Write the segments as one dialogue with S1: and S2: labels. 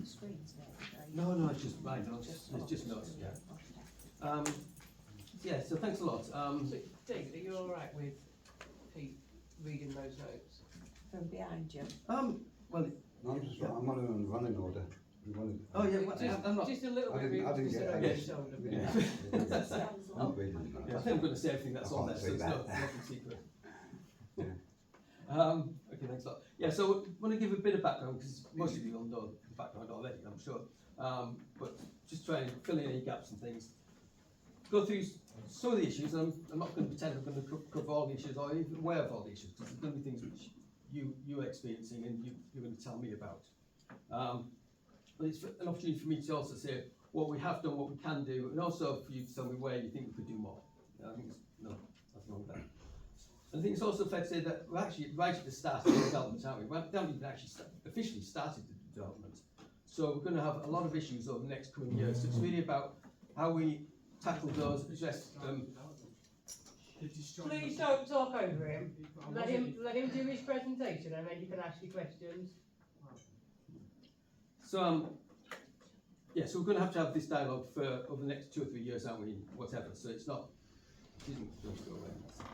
S1: Screens there.
S2: No, it's just my notes. It's just notes. Yeah. Yeah. So thanks a lot.
S3: So, David, are you all right with Pete reading those notes?
S1: From behind you.
S2: Well.
S4: No, I'm on a running order.
S2: Oh yeah. Well, I'm not.
S3: Just a little bit.
S4: I didn't get
S3: over
S4: it.
S3: your shoulder.
S4: Yeah. I'm reading
S2: Yeah, I think I'm going to say everything that's on there, so it's nothing secret.
S4: Yeah.
S2: Okay, thanks a lot. Yeah, so I want to give a bit of background because most of you all know the background already, I'm sure. But just try and fill in any gaps and things. Go through some of the issues. I'm not going to pretend I'm going to cover all the issues or even aware of all the issues because there's going to be things which you're experiencing and you're going to tell me about. But it's an opportunity for me to also say what we have done, what we can do, and also for you to tell me where you think we could do more. I think there's nothing wrong with that. And I think it's also fair to say that we're actually right at the start of the development, aren't we? We haven't even actually officially started the development. So we're going to have a lot of issues over the next coming years. So it's really about how we tackle those, address them.
S3: Please don't talk over him. Let him do his presentation and then you can ask your questions.
S2: So yeah, so we're going to have this dialogue for over the next 2 or 3 years, aren't we? Whatever. So it's not. It isn't going to go away in that sense.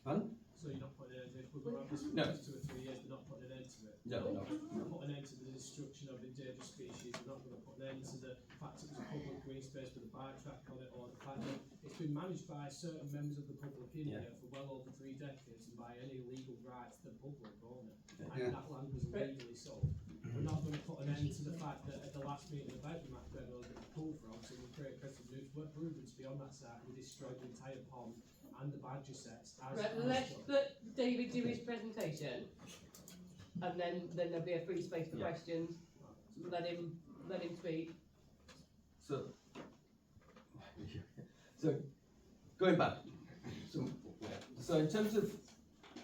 S2: Pardon?
S5: So you're not putting an end to it? We're going to have this for
S2: No.
S5: 2 or 3 years, we're not putting an end to it?
S2: No.
S5: We're not putting an end to the destruction of endangered species, we're not going to put an end to the fact it was a public green space with a bike track on it, or the fact that it's been managed by certain members of the public in here for well over 3 decades and by any legal rights the public own it. And that land was legally sold. We're not going to put an end to the fact that at the last meeting about the Meadows that we pulled from, so we create Crescent Roots, we're proven to be on that site, we destroyed the entire pond and the badger sets.
S3: Let's let David do his presentation and then there'll be a free space for questions. Let him speak.
S2: So going back. So in terms of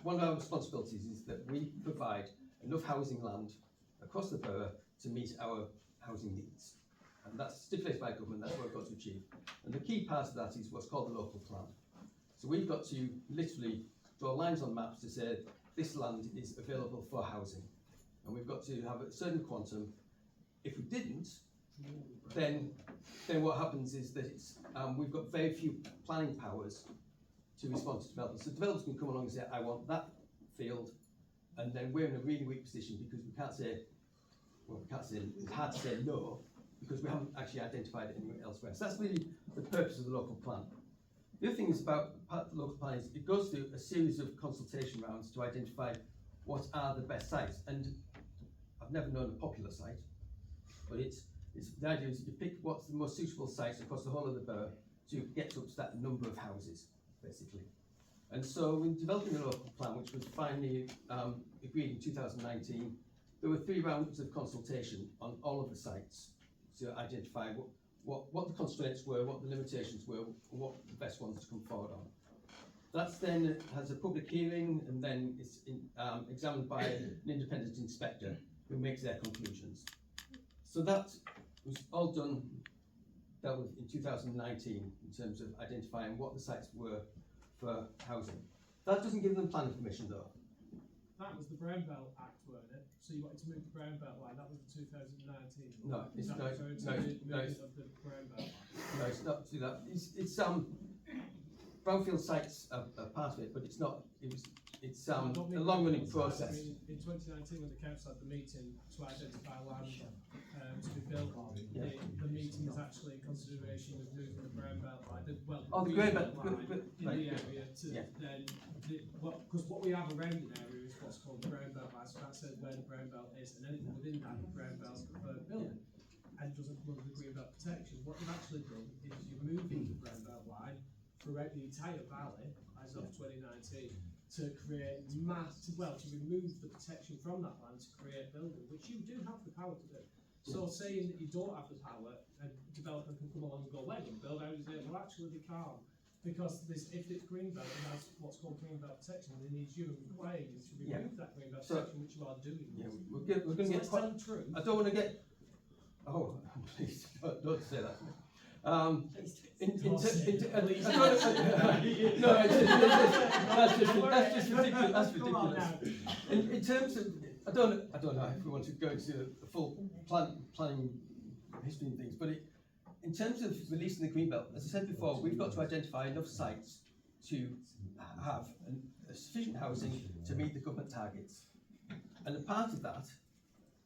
S2: one of our responsibilities is that we provide enough housing land across the borough to meet our housing needs. And that's stipulated by government, that's what we've got to achieve. And the key part of that is what's called the local plan. So we've got to literally draw lines on maps to say this land is available for housing. And we've got to have a certain quantum. If we didn't, then what happens is that we've got very few planning powers to respond to developers. So developers can come along and say, I want that field, and then we're in a really weak position because we can't say, it's hard to say no, because we haven't actually identified it anywhere elsewhere. So that's really the purpose of the local plan. The other thing is about the local plan is it goes through a series of consultation rounds to identify what are the best sites. And I've never known a popular site, but the idea is you pick what's the most suitable sites across the whole of the borough to get up to that number of houses, basically. And so in developing the local plan, which was finally agreed in 2019, there were 3 rounds of consultation on all of the sites to identify what the constraints were, what the limitations were, and what the best ones to come forward on. That's then has a public hearing and then it's examined by an independent inspector who makes their conclusions. So that was all dealt with in 2019 in terms of identifying what the sites were for housing. That doesn't give them planning permission though.
S5: That was the Brown Belt Act, weren't it? So you wanted to move the Brown Belt line, that was the 2019.
S2: No, it's
S5: that referring to the movement of the Brown Belt line?
S2: No, it's not to that. It's brownfield sites are part of it, but it's not. It's a long-running process.
S5: I mean, in 2019, when the council had the meeting to identify land to be built on, the meeting was actually in consideration of moving the Brown Belt line, the Green Belt line in the area to then, because what we have around an area is what's called the Brown Belt line, so that says where the Brown Belt is, and anything within that Brown Belt preferred building, and doesn't run the Green Belt protection. What you've actually done is you're moving the Brown Belt line throughout the entire valley as of 2019 to create to remove the protection from that land to create building, which you do have the power to do. So saying that you don't have the power, a developer can come along and go, well, and build houses there. Well, actually they can't, because if it's Greenbelt, it has what's called Greenbelt protection, and it needs you and require you to remove that Greenbelt protection, which you are doing.
S2: Yeah, we're going to get quite. I don't want to get. Oh, please don't say that. That's just ridiculous. That's ridiculous. In terms of, I don't know if we want to go into the full planning history and things, but in terms of releasing the green belt, as I said before, we've got to identify enough sites to have sufficient housing to meet the government targets, and a part of that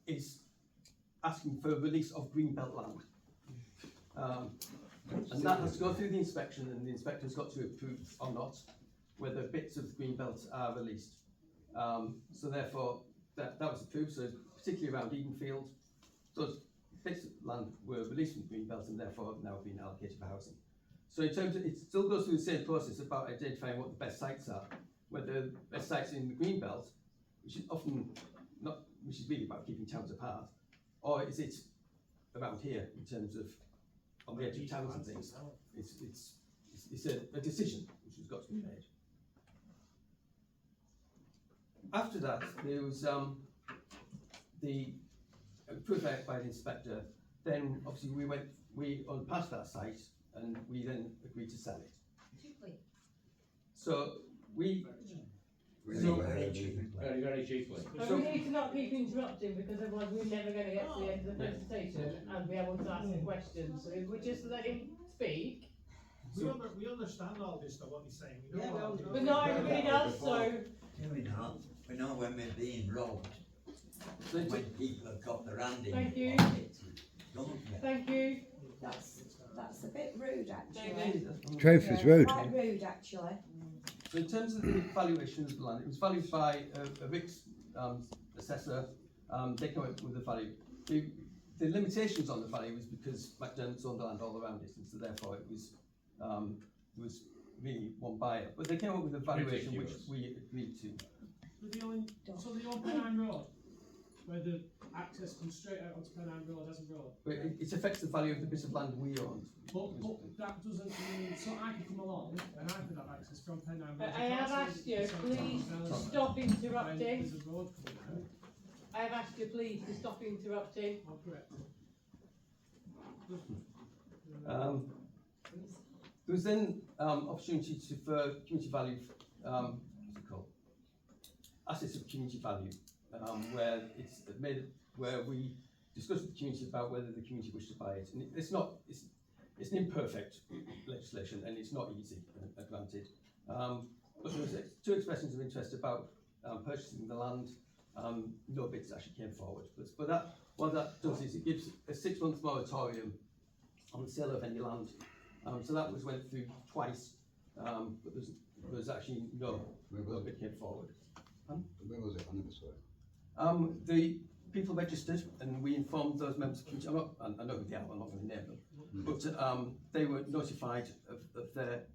S2: is asking for a release of green belt land. And that has to go through the inspection, and the inspector's got to approve or not whether bits of the green belt are released. So therefore, that was approved, so particularly around Edenfield, those bits of land were released from the green belt and therefore now being allocated for housing. So in terms of, it still goes through the same process about identifying what the best sites are, whether the best sites in the green belt, which is often not, which is really about keeping towns apart, or is it around here in terms of on the edge of towns and things. It's a decision which has got to be made. After that, there was the approved by the inspector. Then obviously we on past that site, and we then agreed to sell it. So we.
S4: Very cheaply.
S6: Very cheaply.
S3: So we need to not keep interrupting, because otherwise we're never going to get to the end of the presentation and be able to ask a question. So if we just let him speak.
S5: We understand all this stuff, what he's saying. We know
S1: Yeah,
S5: all this.
S3: But not everybody does, so.
S7: We know when we're being robbed,
S2: So
S7: when people have got their hand in
S3: Thank you.
S7: pockets, don't we?
S3: Thank you.
S1: That's a bit rude, actually.
S3: David.
S4: Truth is rude.
S1: Quite rude, actually.
S2: So in terms of the valuation of the land, it was valued by a RICS assessor. They came up with the value. The limitations on the value was because McDermott's owned the land all around it, and so therefore it was really one buyer. But they came up with a valuation which we agreed to.
S5: So the old Pennine Road, where the access comes straight out onto Pennine Road as a road.
S2: But it affects the value of the bit of land we owned.
S5: But that doesn't mean, so I could come along and I could have access from Pennine Road.
S3: I have asked you, please stop interrupting.
S5: There's a road coming out.
S3: I have asked you, please, to stop interrupting.
S5: I'll correct it.
S2: There was then opportunity to for community value, what's it called? Assets of community value, where it's made, where we discussed with the community about whether the community wished to buy it. And it's an imperfect legislation, and it's not easy, granted. But there was two expressions of interest about purchasing the land. No bids actually came forward. But that, what that does is it gives a 6-month moratorium on the sale of any land. So that went through twice, but there was actually no bid came forward.
S4: Where was it? I never saw it.
S2: The people registered, and we informed those members of the community. I know who they are, I'm not going to name them, but they were notified that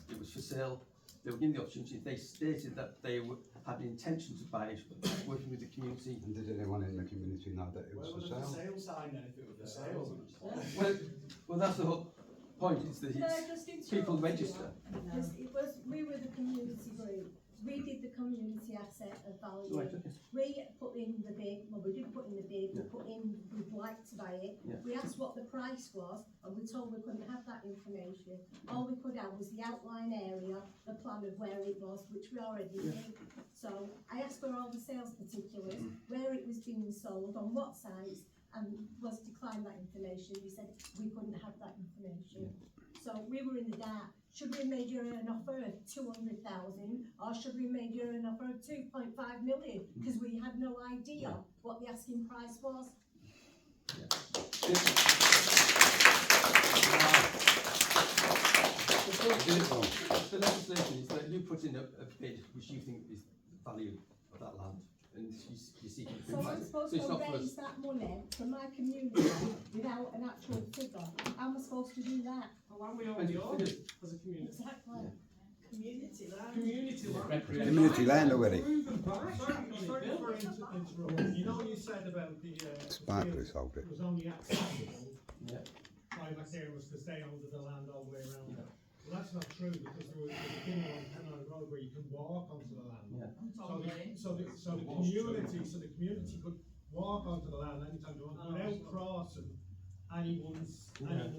S2: it was for sale. They were given the opportunity. They stated that they had the intention to buy it, working with the community.
S4: And did anyone in the community know that it was for sale?
S6: sale sign then if it was for sale?
S2: Well, that's the whole point. Is that it's people register.
S8: Because we were the community group. We did the community asset value.
S2: Right, okay.
S8: We put in the bid, well, we didn't put in the bid, we put in, we'd like to buy it.
S2: Yeah.
S8: We asked what the price was, and we told we couldn't have that information. All we could have was the outline area, the plan of where it was, which we already knew. So I asked for all the sales particulars, where it was being sold, on what sites, and was declined that information. We said we couldn't have that information. So we were in the dark. Should we have made you an offer of 200,000, or should we have made you an offer of 2.5 million? Because we had no idea what the asking price was.
S2: The legislation is that you put in a bid which you think is the value of that land, and you seek it.
S8: So I'm supposed
S2: So it's
S8: to
S2: not for us.
S8: raise that money for my community without an actual figure. How am I supposed to do that?
S5: Well, we already own it as a community.
S8: Exactly.
S1: Community land.
S5: Community land.
S4: Community land already.
S5: Proven price. Sorry for interrupting. You know you said about the
S4: Sparkler sold it.
S5: was only accessible
S2: Yeah.
S5: by materials because they owned the land all the way around.
S2: Yeah.
S5: Well, that's not true because there was a beginning on Pennine Road where you can walk onto the land.
S2: Yeah.
S5: So the community could walk onto the land anytime they want without crossing anyone's land.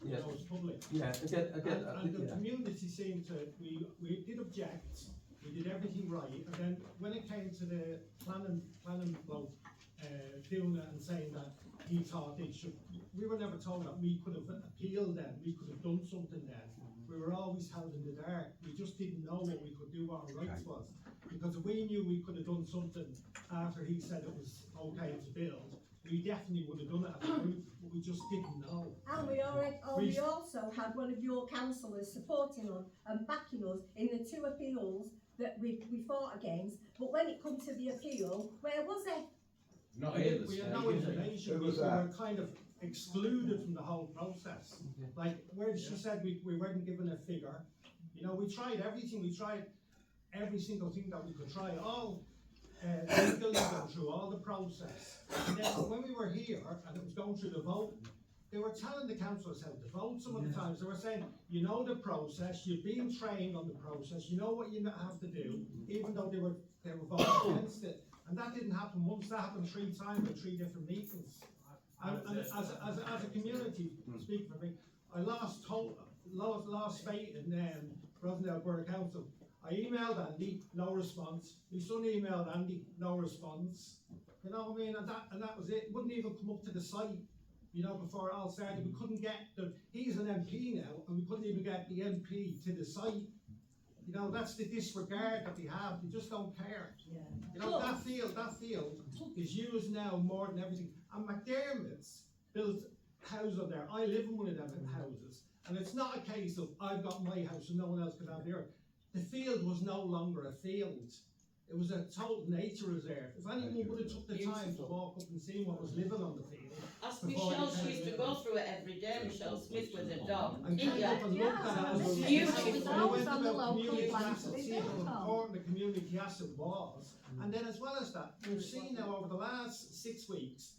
S2: Yeah.
S5: know, it's public.
S2: Yeah, again,
S5: And the
S2: yeah.
S5: community seemed to, we did object, we did everything right, and then when it came to the planning bloke, doing it and saying that he thought they should, we were never told that we could have appealed then, we could have done something then. We were always held in the dark, we just didn't know what we could do, what our rights was. Because if we knew we could have done something after he said it was okay to build, we definitely would have done it at the root, but we just didn't know.
S8: And we also had one of your councillors supporting us and backing us in the 2 appeals that we fought against, but when it comes to the appeal, where was it?
S6: Not here.
S5: We had no information, we were kind of excluded from the whole process. Like, where she said we weren't given a figure, you know, we tried everything, we tried every single thing that we could try, all legally go through all the process. And then when we were here and it was going through the vote, they were telling the councillors how to vote some of the times. They were saying, you know the process, you've been trained on the process, you know what you have to do, even though they were voting against it. And that didn't happen once, that happened 3 times in 3 different meetings. And as a community, speaking for me, I lost faith in Rosendale Borough Council. I emailed Andy, no response. My son emailed Andy, no response. You know what I mean? And that was it. Wouldn't even come up to the site, you know, before it all started. We couldn't get he's an MP now, and we couldn't even get the MP to the site. You know, that's the disregard that they have. They just don't care.
S1: Yeah.
S5: You know, that field is used now more than everything. And McDermott's built houses up there. I live in one of them houses. And it's not a case of I've got my house and no one else can have theirs. The field was no longer a field. It was a total nature reserve. If anyone would have took the time to walk up and see what was living on the field.
S9: Ask Michelle, she used to go through it every day, Michelle Smith with her dog.
S5: And came up and looked at it and see how important the community asset was. And then as well as that, we've seen now over the last 6 weeks,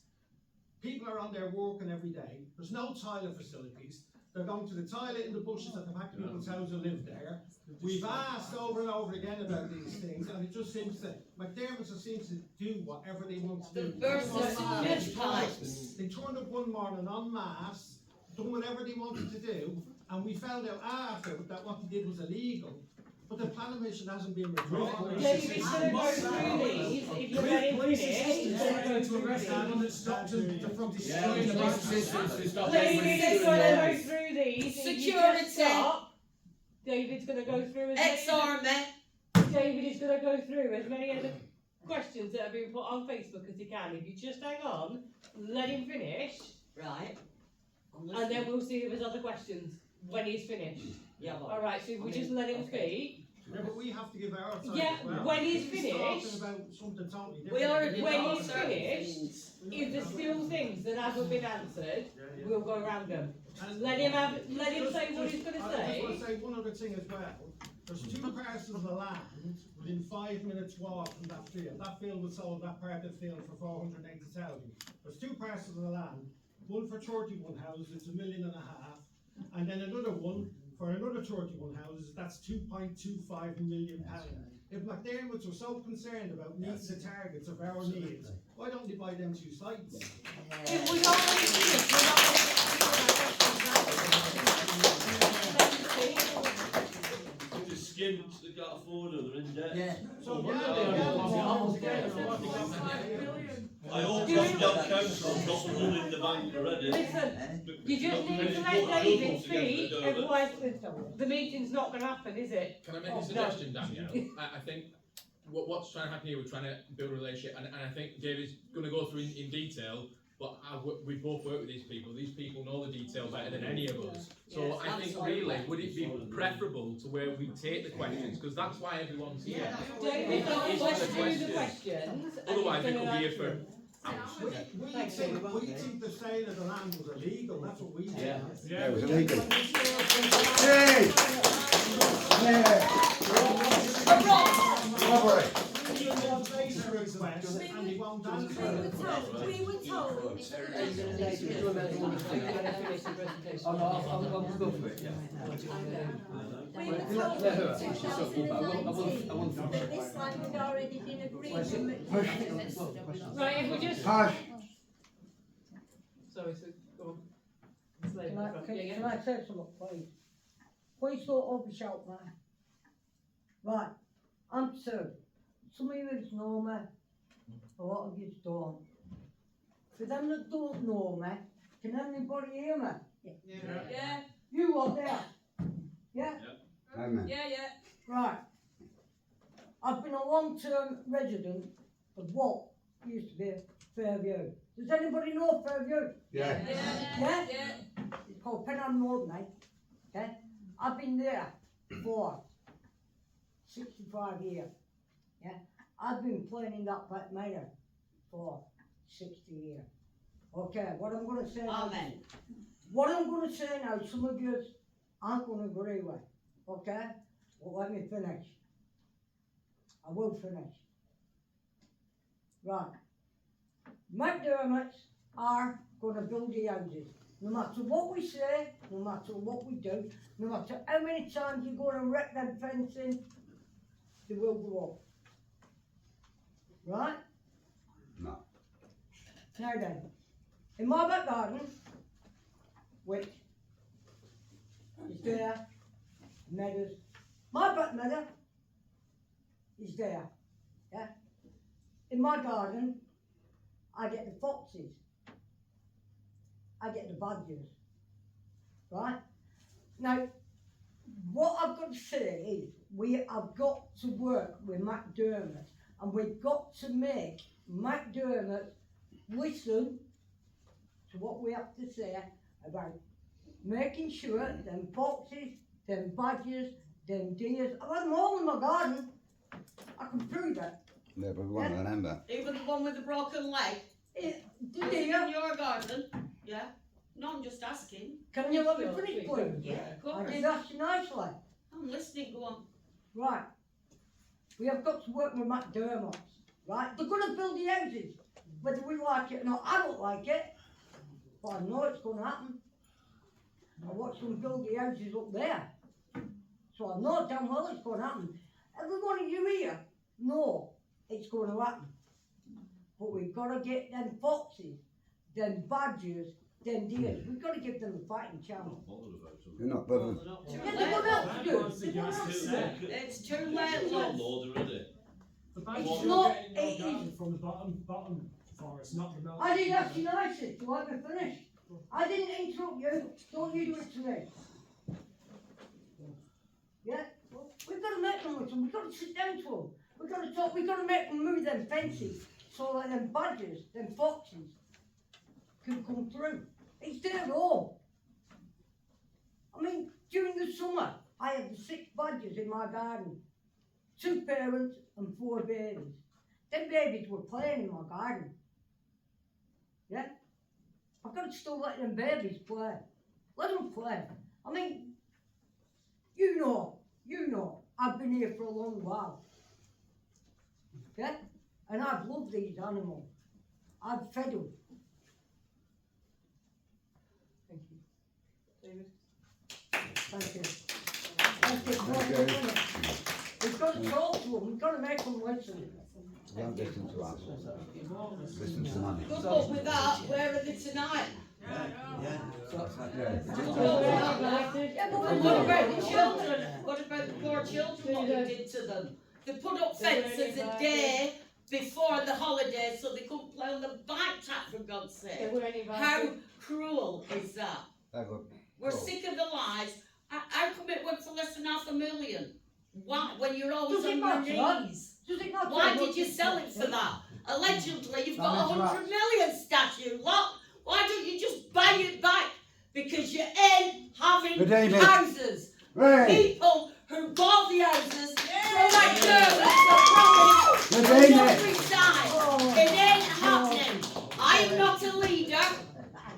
S5: people are on there working every day. There's no toilet facilities. They're going to the toilet in the bushes at the back of people's houses who live there. We've asked over and over again about these things, and it just seems that McDermott just seems to do whatever they want to do.
S9: Burst the sewage pipes.
S5: They turned up one morning en masse, done whatever they wanted to do, and we found out after that what they did was illegal. But the planning mission hasn't been withdrawn.
S3: David's gonna go through these, if you're ready to finish.
S5: Going to arrest anyone that stopped them from destroying the
S3: David is gonna go through these. If you just stop, David's gonna go through as
S9: Ex-army.
S3: David is gonna go through as many of the questions that have been put on Facebook as he can. If you just hang on, let him finish,
S9: Right.
S3: and then we'll see if there's other questions when he's finished.
S9: Yeah, well,
S3: Alright, so if we just let him speak.
S5: Yeah, but we have to give our side
S3: Yeah,
S5: as well.
S3: when he's
S5: He's
S3: finished,
S5: talking about something totally different.
S9: we already
S3: When
S9: know
S3: he's
S9: certain
S3: finished,
S9: things.
S3: if there's still things that haven't been answered, we'll go around them.
S5: And
S3: Let him say what he's gonna
S5: I just
S3: say.
S5: want to say one other thing as well. There's 2 parcels of land within 5 minutes walk from that field. That field was sold, that part of the field, for 480,000. There's 2 parcels of land, one for 31 houses, it's $1.5 million, and then another one for another 31 houses, that's £2.25 million. If McDermott's were so concerned about meeting the targets of our needs, why don't they buy them 2 sites?
S3: If we already finished, we're not
S6: The skimps that got afford them, they're in debt.
S7: Yeah.
S5: So
S6: I hope that young council got the money in the bank already.
S3: Listen, you just need to let David speak, otherwise the meeting's not gonna happen, is it?
S10: Can I make a suggestion, Danielle? I think what's trying to happen here, we're trying to build a relationship, and I think David's going to go through in detail, but we both work with these people. These people know the detail better than any of us. So
S9: Yes,
S10: I think really, would it be preferable to where we take the questions, because that's why everyone's here.
S3: David, let's do the questions.
S10: Otherwise, we could be here for
S5: We think the sale of the land was illegal, that's what we think.
S4: Yeah, it was illegal. Robbery.
S5: And he won't answer.
S8: We were told.
S2: Oh no, I'll go for it, yeah.
S8: We were told in 2019 that this land had already been agreed with McDermott.
S3: Right, if we just.
S4: Hush.
S3: Sorry, so go on. lady
S11: Can I,
S3: from-
S11: can,
S3: yeah, yeah.
S11: can I say something, please? Please don't overshout me. Right, I'm two. Some of you know me, a lot of you don't. For them that don't know me, can anybody hear me?
S9: Yeah,
S11: You up there? Yeah?
S4: Amen.
S9: yeah.
S11: Right. I've been a long-term resident of what used to be Fairview. Does anybody know Fairview?
S4: Yeah.
S11: Yeah? It's called Penham Road, mate. Okay? I've been there for 65 years. Yeah? I've been playing in that back matter for 60 years. Okay, what I'm gonna say now.
S9: Amen.
S11: What I'm gonna say now, some of you aren't gonna agree with. Okay? Well, let me finish. I will finish. Right. McDermott's are gonna build the houses. No matter what we say, no matter what we do, no matter how many times you're gonna wreck them fencing, they will go up. Right?
S4: No.
S11: Now then, in my back garden, which is there, Meadows, my back meadow is there, yeah? In my garden, I get the foxes, I get the badgers, right? Now, what I've got to say is, we have got to work with McDermott, and we've got to make McDermott listen to what we have to say about making sure them foxes, them badgers, them deers, I've had them all in my garden. I can prove it.
S4: Yeah, but we won't remember.
S9: Even the one with the broken leg.
S11: The
S9: Was it
S11: deer,
S9: in your garden? Yeah. No, I'm just asking.
S11: can you let me finish, please?
S9: Yeah, of
S11: I
S9: course.
S11: did ask you nicely.
S9: I'm listening, go on.
S11: Right. We have got to work with McDermott, right? They're gonna build the houses, whether we like it or not. I don't like it, but I know it's gonna happen. I watched them build the houses up there, so I know damn well it's gonna happen. Every one of you here know it's gonna happen. But we've gotta get them foxes, them badgers, them deers. We've gotta give them a fighting chance.
S4: You're not bothered.
S11: Yeah, they're gonna have to do it. They're gonna have to do it.
S9: It's too late, love.
S5: The badgers
S11: It's
S5: are
S11: not-
S5: getting your
S11: it
S5: garden from the bottom forest, not the middle.
S11: I did ask you nicely to let me finish. I didn't interrupt you. Don't you do it to me. Yeah? Well, we've got to make them listen. We've got to sit down to them. We've got to talk. We've got to make them move them fences so that them badgers, them foxes can come through. It's their home. I mean, during the summer, I had the 6 badgers in my garden. 2 parents and 4 babies. Them babies were playing in my garden. Yeah? I've got to still let them babies play. Let them play. I mean, you know, I've been here for a long while. Yeah? And I've loved these animals. I've fed them.
S3: Thank you. David?
S11: Thank you. Thank you. We've got to talk to them. We've got to make them listen.
S4: Don't listen to us. Listen to money.
S9: Good luck with that. Where are they tonight?
S7: Yeah.
S11: Yeah, but
S9: And what about the children? What about the poor children? What we did to them? They put up fences a day before the holidays so they couldn't play on the bike track, for God's
S3: They
S9: sake.
S3: were only invited.
S9: How cruel is that? We're
S4: Oh.
S9: sick of the lies. How come it went for less than $500,000? Why, when you're always
S11: Does it
S9: on
S11: matter?
S9: your knees?
S11: Does it not
S9: Why
S11: say
S9: did
S11: what
S9: you
S11: it's
S9: sell
S11: got?
S9: it for that? Allegedly, you've
S4: That
S9: got
S4: means
S9: 100 million statue lot. Why don't you just buy it back? Because you ain't having
S4: But David-
S9: houses.
S4: Right.
S9: People who bought the houses from like
S4: But
S9: Germans
S4: David-
S9: will resign. It ain't happening. I'm not a leader.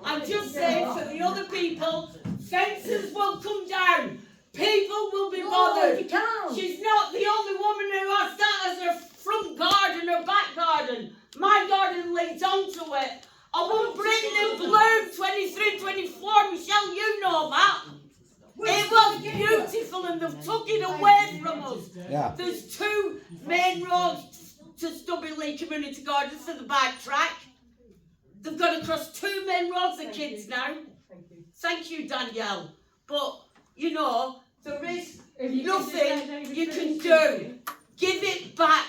S9: I'm just saying for the other people, fences will come down. People will be
S11: No,
S9: bothered.
S11: you can't.
S9: She's not the only woman who has that as her front garden or back garden. My garden leads onto it. I won't bring the bloom 23, 24, Michelle, you know that. It was beautiful and they've took it away from us.
S4: Yeah.
S9: There's 2 main roads to Stubby Lee Community Gardens for the bike track. They've got to cross 2 main roads, the kids now.
S3: Thank you.
S9: Thank you, Danielle. But, you know, there is
S3: If you can just let
S9: nothing
S3: David
S9: you
S3: finish
S9: can do.
S3: speaking.
S9: Give it back.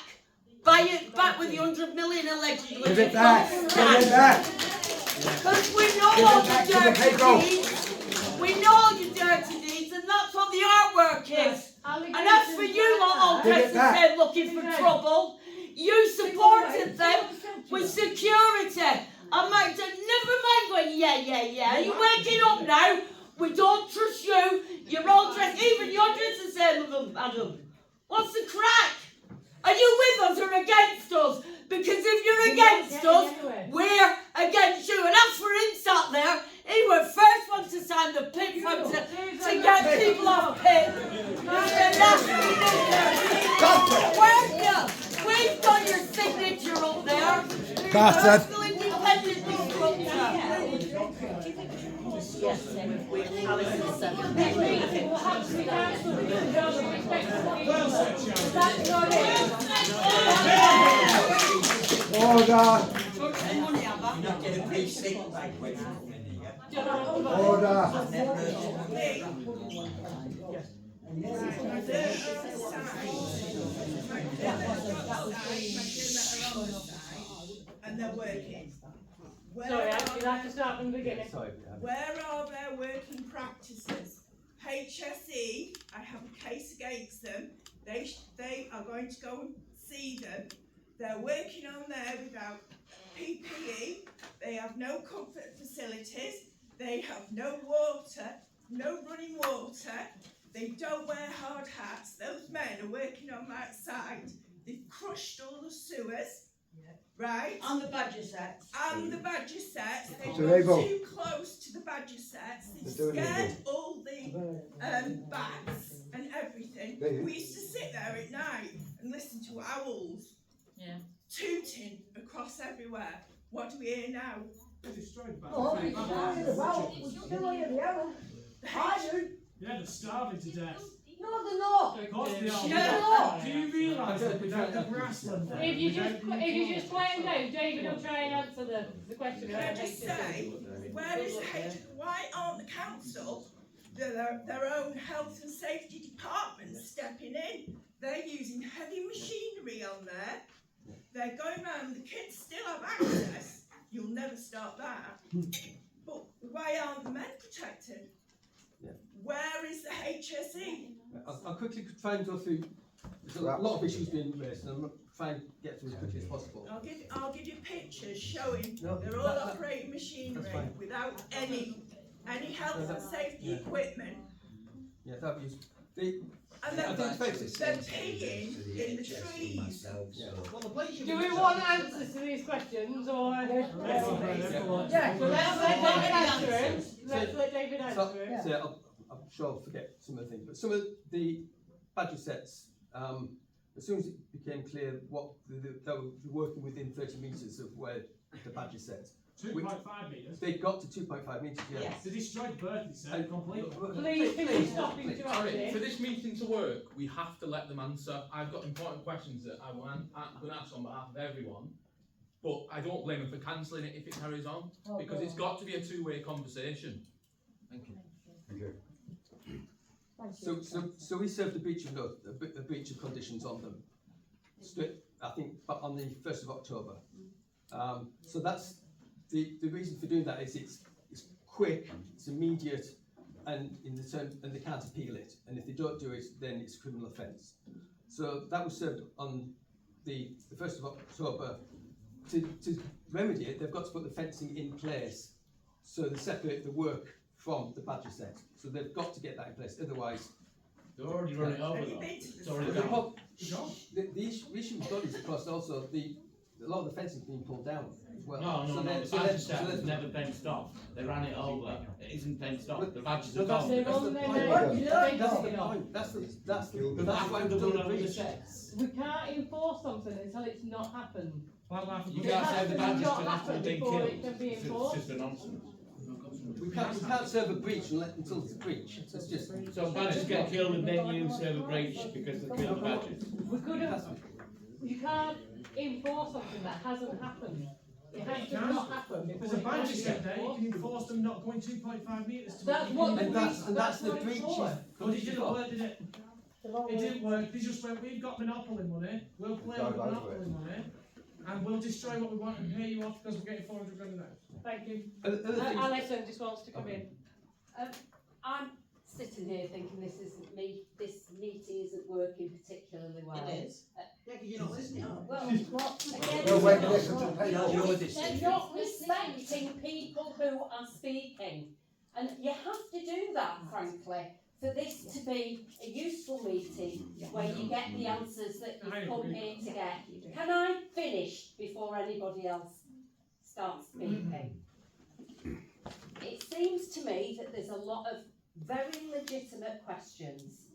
S9: Buy it back with the 100 million allegedly.
S4: Give it back. Give it back.
S9: Because we know
S4: Give
S9: all
S4: it back
S9: the
S4: to the
S9: dirty
S4: people.
S9: deeds. We know all your dirty deeds, and that's what the artwork is. And as for you lot all
S4: Give it
S9: dressed the
S4: back.
S9: same looking for trouble, you supported them with security. I might never mind going, yeah. Are you waking up now? We don't trust you. You're all dressed, even you're dressed the same as them, Adam. What's the crack? Are you with us or against us? Because if you're against us, we're against you. And as for him sat there, he was first one to sign the pit front to get people off pit. We've got your signature up there.
S4: Bastard.
S9: National independent structure.
S3: Next meeting will have to be cancelled because of the respectful people. That's not it.
S4: Order.
S7: You not get a free stick bag when you come in here.
S4: Order.
S1: And they're working.
S3: Sorry, you'll have to start from the beginning.
S2: Sorry.
S1: Where are their working practices? HSE, I have a case against them. They are going to go and see them. They're working on there without PPE. They have no comfort facilities. They have no water, no running water. They don't wear hard hats. Those men are working on that site. They've crushed all the sewers. Right?
S11: On the badger sets.
S1: And the badger sets, they've
S4: It's illegal.
S1: gone too close to the badger sets, they've
S4: They're doing
S1: scared
S4: illegal.
S1: all the bats and everything.
S4: They-
S1: We used to sit there at night and listen to owls tooting across everywhere. What do we hear now?
S11: Oh, we started the well, we still hear the owl. I do.
S5: Yeah, they're starving to death.
S11: No, they're not.
S5: Of course they are.
S11: No.
S5: Do you realise that without the grassland there?
S3: If you just quieten down, David will try and answer the question.
S1: Can I just say, why aren't the council, their own health and safety department stepping in? They're using heavy machinery on there. They're going round, the kids still have access. You'll never stop that. But why aren't the men protected?
S2: Yeah.
S1: Where is the HSE?
S2: I'll quickly try and go through. There's a lot of issues being raised, and I'm trying to get through as quickly as possible.
S1: I'll give you pictures showing
S2: No,
S1: they're all operating machinery
S2: fine.
S1: without any health and safety equipment.
S2: Yeah, that'd be useful.
S1: And
S2: I think it's fair to
S1: they're
S2: say.
S1: peeing in the trees.
S3: Do we want answers to these questions or?
S11: Yeah.
S3: So let's let David answer it. Let's let David answer it.
S2: So I'm sure I'll forget some of the things, but some of the badger sets, as soon as it became clear what they were working within 30 metres of where the badger set.
S5: 2.5 metres.
S2: They got to 2.5 metres, yeah.
S5: They destroyed Berkeley set completely.
S3: Please, can you stop interrupting?
S10: For this meeting to work, we have to let them answer. I've got important questions that I'm going to answer on behalf of everyone, but I don't blame them for cancelling it if it carries on, because it's got to be a two-way conversation. Thank you.
S4: Thank you.
S2: So we served a breach of conditions on them, I think, but on the 1st of October. So that's the reason for doing that is it's quick, it's immediate, and and they can't appeal it. And if they don't do it, then it's a criminal offence. So that was served on the 1st of October. To remedy it, they've got to put the fencing in place so they separate the work from the badger set. So they've got to get that in place, otherwise.
S6: They're already running over
S1: Have you
S6: though.
S1: been to
S6: It's
S1: the
S6: already
S1: site?
S6: gone.
S2: The issue we've got is, of course, also a lot of the fencing's being pulled down as well.
S6: No, the badger set was never fenced off. They ran it over. It isn't fenced off. The badgers are gone.
S3: They're on their
S2: That's the
S3: way.
S2: point. That's
S6: That's
S2: why
S6: why
S2: we've
S6: they're
S2: done the
S6: running over the
S2: breach.
S6: sets.
S3: We can't enforce something until it's not happened.
S6: You
S3: It
S6: can't
S3: has
S6: say the
S3: to
S6: badgers
S3: not
S6: can have to
S3: happen
S6: be
S3: before
S6: killed.
S3: it can be
S6: It's
S3: enforced.
S6: just a nonsense.
S2: We can't serve a breach until it's a breach. It's just.
S6: So badgers get killed and then you serve a breach because they killed the badgers.
S3: We could have, you can't enforce something that hasn't happened. It has to not happen
S5: There's
S3: before
S5: a
S3: it
S5: badger
S3: can
S5: set
S3: be
S5: there, you
S3: enforced.
S5: can enforce them not going 2.5 metres to
S3: That's
S5: it.
S3: what
S2: And that's the
S3: what it's
S2: breach.
S3: for.
S5: But it didn't work, did it? It didn't work. They just went, we've got monopoly money, we'll play with monopoly money, and we'll destroy what we want and pay you off because we're getting 400 grand an hour.
S3: Thank you.
S2: Other things-
S3: Alison just wants to come in.
S9: I'm sitting here thinking this meeting isn't working particularly well.
S7: It is. Yeah, because you're not listening.
S9: Well, again,
S4: Well, when you listen to pay
S9: they're not respecting people who are speaking. And you have to do that, frankly, for this to be a useful meeting where you get the answers that you've come here to get. Can I finish before anybody else starts speaking? It seems to me that there's a lot of very legitimate questions,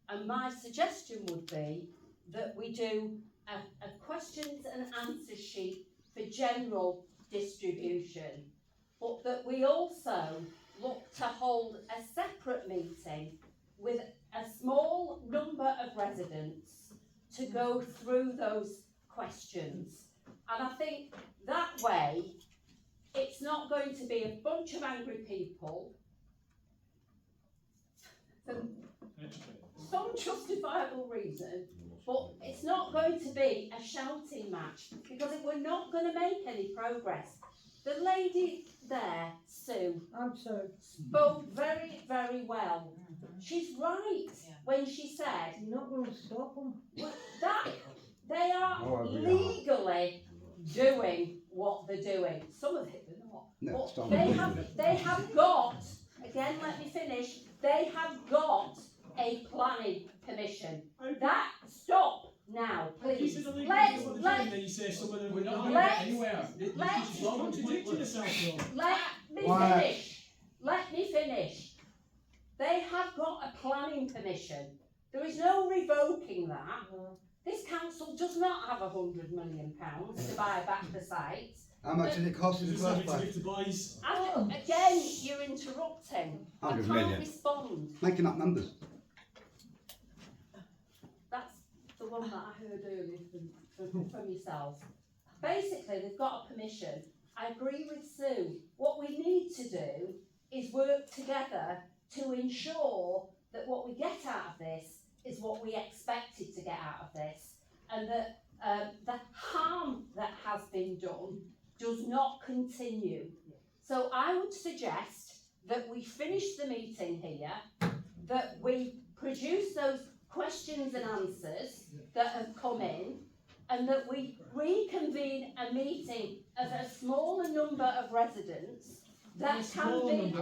S9: and my suggestion would be that we do a questions and answers sheet for general distribution, but that we also look to hold a separate meeting with a small number of residents to go through those questions. And I think that way it's not going to be a bunch of angry people for some justifiable reason, but it's not going to be a shouting match because we're not going to make any progress. The lady there, Sue, spoke very, very well. She's right when she said
S11: You're not going to stop them.
S9: that they are legally doing what they're doing. Some of it they're not.
S4: No,
S9: But
S4: stop.
S9: they have got, again let me finish, they have got a planning permission. That, stop now, please. Let's
S5: Then you say some of them
S10: We're not
S5: are
S10: going
S9: Let's-
S10: anywhere.
S9: let's-
S5: You're contradicting yourself, though.
S9: let me
S4: Quiet.
S9: finish. Let me finish. They have got a planning permission. There is no revoking that. This council does not have £100 million to buy back the site.
S4: How much did it cost in the
S5: Just
S4: first
S5: having to
S4: place?
S5: give to boys.
S9: Again, you're interrupting. I
S4: 100
S9: can't
S4: million.
S9: respond.
S4: Making up numbers.
S9: That's the one that I heard earlier from yourself. Basically, they've got a permission. I agree with Sue. What we need to do is work together to ensure that what we get out of this is what we expected to get out of this, and that the harm that has been done does not continue. So I would suggest that we finish the meeting here, that we produce those questions and answers that have come in, and that we reconvene a meeting of a smaller number of residents that can be.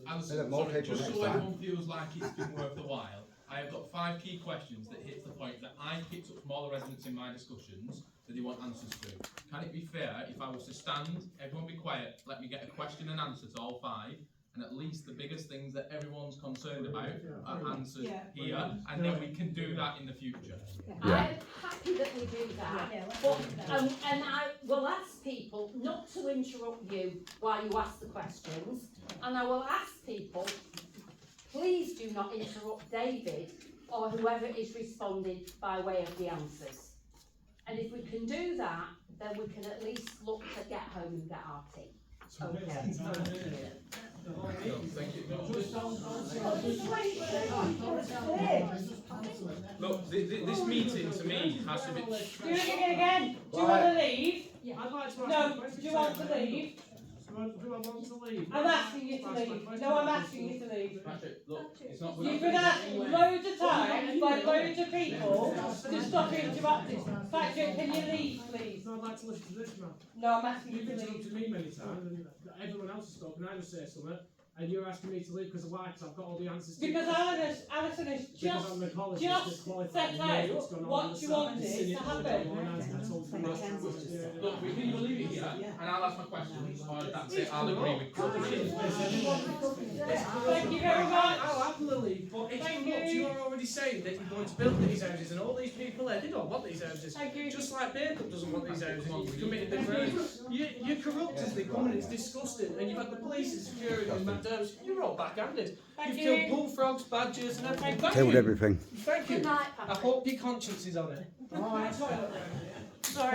S10: Alison,
S4: more
S10: sorry,
S4: people
S10: just
S4: next
S10: so
S4: time.
S10: everyone feels like it's been worth the while, I have got 5 key questions that hits the point that I picked up from all the residents in my discussions that they want answers to. Can it be fair if I was to stand, everyone be quiet, let me get a question and answer to all 5, and at least the biggest things that everyone's concerned about are answered here, and then we can do that in the future.
S9: I'm happy that we do that, but, and I will ask people not to interrupt you while you ask the questions, and I will ask people, please do not interrupt David or whoever is responding by way of the answers. And if we can do that, then we can at least look to get home and get our tea.
S10: Thank you. Look, this meeting to me has to be.
S11: Do it again. Do you want to leave?
S5: I'd like to ask
S11: No,
S5: a question.
S11: do you want to leave?
S5: Do I want to leave?
S11: I'm asking you to leave. No, I'm asking you to leave.
S10: Patrick, look, it's not.
S11: You've been asked loads of times by loads of people to stop interrupting. Patrick, can you leave, please?
S5: No, I'd like to listen to this man.
S11: No, I'm asking you
S5: You've
S11: to leave.
S5: interrupted me many times, and everyone else has spoken. I just say something, and you're asking me to leave because of why? Because I've got all the answers. To
S11: Because Alison has
S5: because I'm an ecologist,
S11: just
S5: disqualified,
S11: set
S5: and knows what's
S11: out
S5: going on
S11: what
S5: on the
S11: you
S5: side.
S11: wanted
S5: I've seen
S11: to
S5: it all
S11: happen.
S5: the time, and I told you.
S10: Look, we can either leave it here, and I'll ask my questions, or that's it, I'll agree with you.
S11: Thank you very much.
S5: I'll happily leave, but if
S11: Thank
S5: you look,
S11: you.
S5: you're already saying that you're going to build these houses, and all these people there, they don't want these houses.
S11: Thank you.
S5: Just like Bacup doesn't want these houses, you've committed the crime. You're corrupt as they come, and it's disgusting, and you've had the police and security and Meadows, you're all backhanded.
S11: Thank
S5: You've
S11: you.
S5: killed bullfrogs, badgers, and everything. Thank
S4: Killed
S5: you.
S4: everything.
S5: Thank you.
S9: Good night,
S5: I
S9: Patrick.
S5: hope your conscience is on it.
S11: Alright.
S5: Sorry.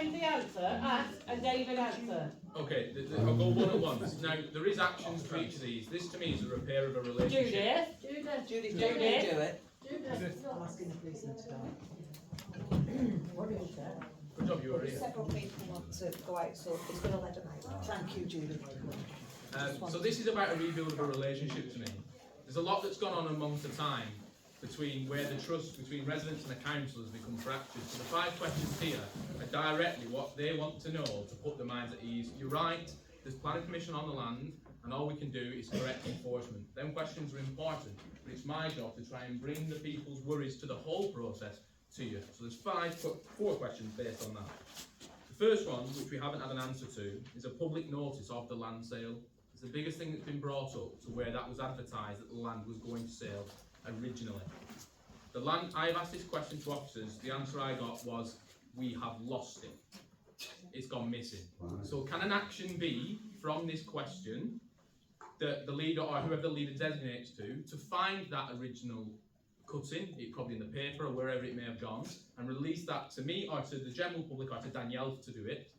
S9: Lindsay answer, ask, and David answer.
S10: Okay, I'll go one at once. Now, there is actions for each of these. This to me is a repair of a relationship.
S9: Judith.
S11: I'm asking the policeman to go. What is that?
S10: Good job, you were here.
S12: Several people want to go out, so he's going to let them out. Thank you, Judy.
S10: So this is about a rebuild of a relationship to me. There's a lot that's gone on amongst the time between where the trust between residents and the council has become fractured. So the 5 questions here are directly what they want to know to put their minds at ease. You're right, there's planning permission on the land, and all we can do is correct enforcement. Them questions are important, but it's my job to try and bring the people's worries to the whole process to you. So there's 4 questions based on that. The first one, which we haven't had an answer to, is a public notice of the land sale. It's the biggest thing that's been brought up to where that was advertised that the land was going to sale originally. The land, I've asked this question to officers, the answer I got was, we have lost it. It's gone missing. So can an action be, from this question, the leader or whoever the leader designates to find that original cutting, it probably in the paper or wherever it may have gone, and release that to me or to the general public or to Danielle to do it,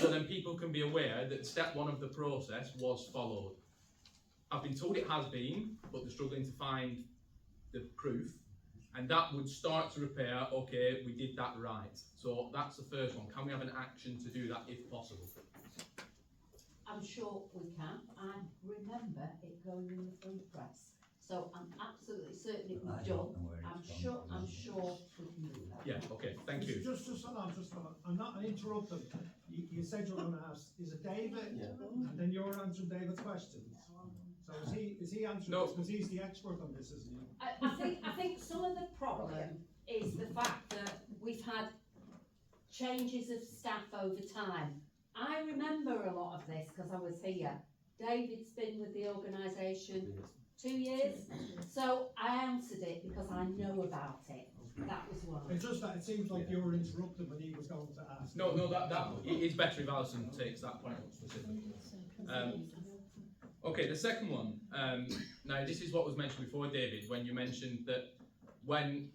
S10: so then people can be aware that step 1 of the process was followed. I've been told it has been, but they're struggling to find the proof, and that would start to repair, okay, we did that right. So that's the first one. Can we have an action to do that if possible?
S13: I'm sure we can. I remember it going in the front press. So I'm absolutely certain it was done. I'm sure we can do that.
S10: Yeah, okay, thank you.
S5: Just hold on, I'm not interrupting. You said you were going to ask, is it David?
S2: Yeah.
S5: And then you're answering David's questions. So is he answering
S10: No.
S5: this? Because he's the expert on this, isn't he?
S13: I think some of the problem is the fact that we've had changes of staff over time. I remember a lot of this because I was here. David's been with the organisation 2 years, so I answered it because I know about it. That was one.
S5: It's just that it seems like you were interrupted when he was going to ask.
S10: No, it is better if Alison takes that point up specifically. Okay, the second one. Now, this is what was mentioned before, David, when you mentioned that when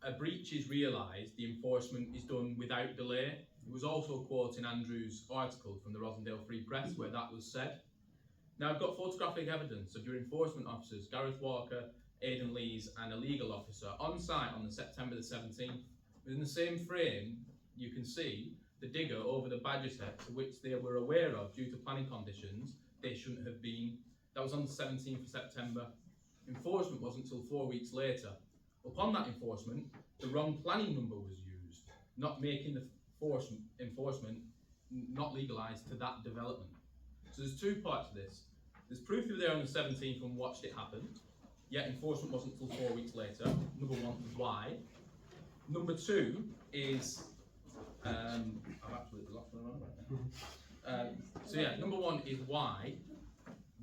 S10: a breach is realised, the enforcement is done without delay. It was also quoting Andrew's article from the Rosendale Free Press where that was said. Now, I've got photographic evidence of your enforcement officers, Gareth Walker, Aidan Lees, and a legal officer on site on the September the 17th. Within the same frame, you can see the digger over the badger set to which they were aware of due to planning conditions they shouldn't have been. That was on the 17th of September. Enforcement wasn't until 4 weeks later. Upon that enforcement, the wrong planning number was used, not making the enforcement not legalised to that development. So there's 2 parts to this. There's proof you were there on the 17th and watched it happen, yet enforcement wasn't until 4 weeks later. Number 1, why? Number 2 is, I've absolutely lost my mind. So yeah, number 1 is why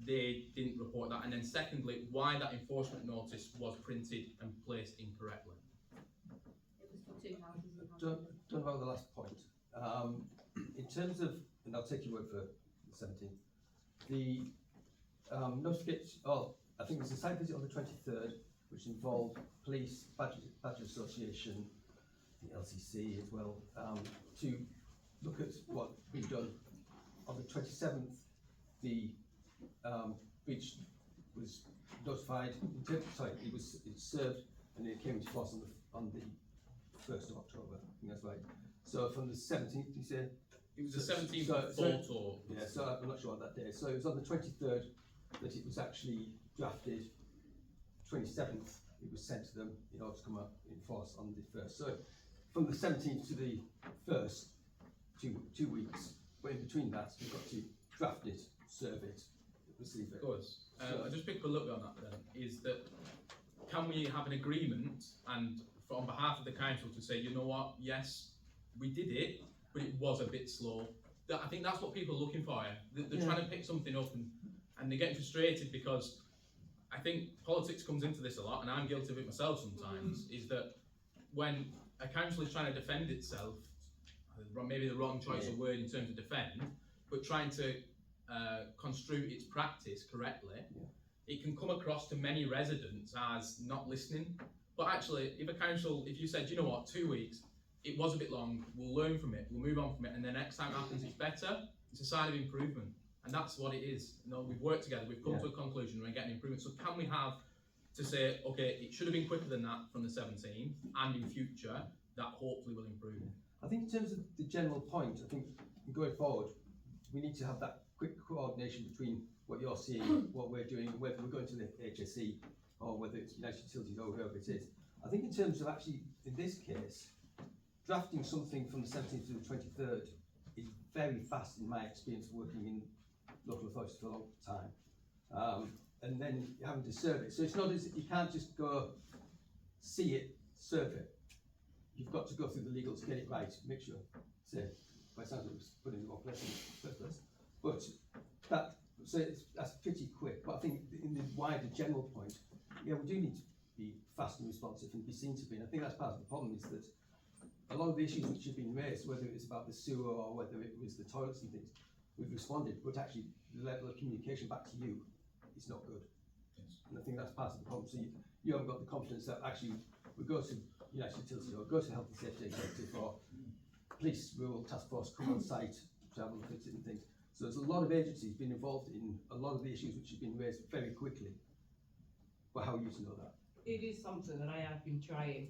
S10: they didn't report that, and then secondly, why that enforcement notice was printed and placed incorrectly.
S13: It was for 2 houses.
S2: Don't about the last point. In terms of, and I'll take your word for the 17th, the notification, I think there's a site visit on the 23rd, which involved police, Badger Association, the LCC as well, to look at what we've been done. On the 27th, the breach was notified, it was served, and it came into force on the 1st of October, I think that's right. So from the 17th, you say?
S10: It was the 17th of October.
S2: Yeah, so I'm not sure on that day. So it was on the 23rd that it was actually drafted. 27th, it was sent to them in order to come up in force on the 1st. So from the 17th to the 1st, 2 weeks. But in between that, we've got to draft it, serve it, receive it.
S10: Good. I'll just pick a look on that then, is that can we have an agreement and on behalf of the council to say, you know what, yes, we did it, but it was a bit slow. I think that's what people are looking for. They're trying to pick something up and they're getting frustrated because I think politics comes into this a lot, and I'm guilty of it myself sometimes, is that when a council is trying to defend itself, maybe the wrong choice of word in terms of defend, but trying to construe its practice correctly, it can come across to many residents as not listening. But actually, if a council, if you said, you know what, 2 weeks, it was a bit long, we'll learn from it, we'll move on from it, and the next time it happens it's better, it's a sign of improvement. And that's what it is. You know, we've worked together, we've come to a conclusion, we're getting improvement. So can we have to say, okay, it should have been quicker than that from the 17th, and in future, that hopefully will improve.
S2: I think in terms of the general point, I think going forward, we need to have that quick coordination between what you're seeing, what we're doing, whether we're going to the HSE or whether it's United Utilities or whoever it is. I think in terms of actually, in this case, drafting something from the 17th to the 23rd is very fast in my experience working in local authorities for a long time. And then having to serve it. So it's not as, you can't just go see it, serve it. You've got to go through the legals, get it right, make sure. So, by the sounds of it, was put in the wrong place in the first place. But that's pretty quick. But I think in the wider general point, yeah, we do need to be fast and responsive and be seen to be. And I think that's part of the problem is that a lot of the issues which have been raised, whether it was about the sewer or whether it was the toilets and things, we've responded, but actually the level of communication back to you is not good.
S10: Yes.
S2: And I think that's part of the problem. So you haven't got the confidence that actually we go to United Utilities or go to Health and Safety Executive or Police Rural Task Force, come on site to have a look at it and things. So there's a lot of agencies been involved in a lot of the issues which have been raised very quickly. But how are you to know that?
S3: It is something that I have been trying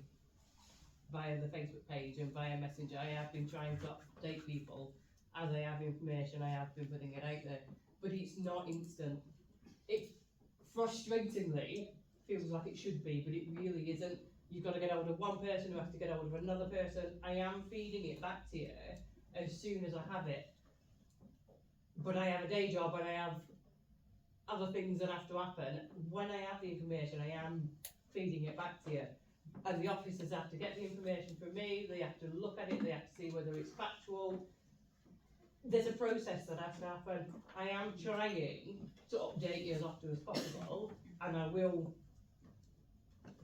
S3: via the Facebook page and via Messenger. I have been trying to update people as I have information. I have been putting it out there, but it's not instant. It frustratingly feels like it should be, but it really isn't. You've got to get hold of one person who has to get hold of another person. I am feeding it back to you as soon as I have it, but I have a day job and I have other things that have to happen. When I have the information, I am feeding it back to you. And the officers have to get the information from me, they have to look at it, they have to see whether it's factual. There's a process that has to happen. I am trying to update you as often as possible, and I will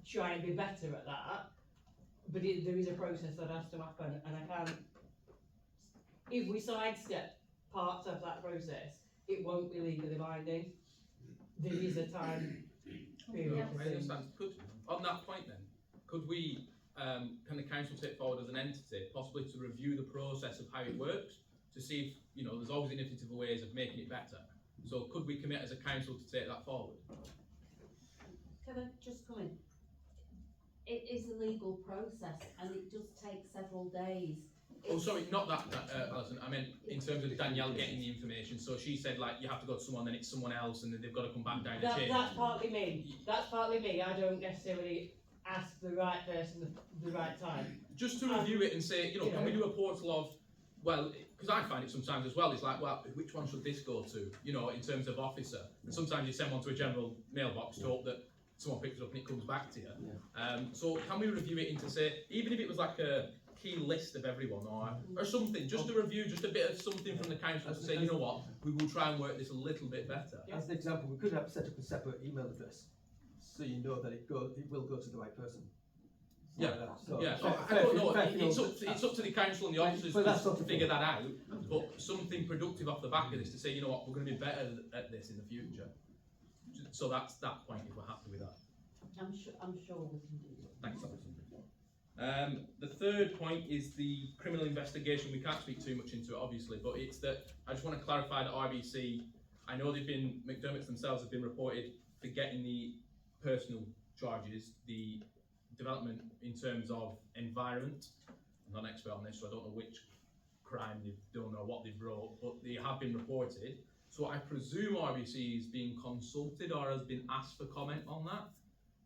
S3: try and be better at that, but there is a process that has to happen, and I can't, if we sidestep parts of that process, it won't be legally binding. There is a time period.
S10: I understand. On that point then, could we, can the council take forward as an entity, possibly to review the process of how it works, to see if, you know, there's always innovative ways of making it better. So could we commit as a council to take that forward?
S13: Can I just come in? It is a legal process and it does take several days.
S10: Oh, sorry, not that, Alison. I meant in terms of Danielle getting the information. So she said, like, you have to go to someone, then it's someone else, and then they've got to come back down the chain.
S3: That's partly me. That's partly me. I don't necessarily ask the right person the right time.
S10: Just to review it and say, you know, can we do a portal of, well, because I find it sometimes as well, it's like, well, which one should this go to, you know, in terms of officer? And sometimes you send one to a general mailbox to hope that someone picks it up and it comes back to you. So can we review it into, say, even if it was like a key list of everyone or something, just a review, just a bit of something from the council to say, you know what, we will try and work this a little bit better.
S2: As an example, we could have set up a separate email address, so you know that it will go to the right person.
S10: Yeah,
S2: so
S10: yeah. I don't know. It's up to the council and the officers to figure that out. But something productive off the back of this to say, you know what, we're going to be better at this in the future. So that's that point. If we're happy with that,
S13: I'm sure we can do it.
S10: Thanks, Alison. The third point is the criminal investigation. We can't speak too much into it, obviously, but it's that I just want to clarify that RBC. I know they've been McDermott's themselves have been reported for getting the personal charges, the development in terms of environment. I'm not an expert on this, so I don't know which crime they've done or what they've brought, but they have been reported. So I presume RBC is being consulted or has been asked for comment on that.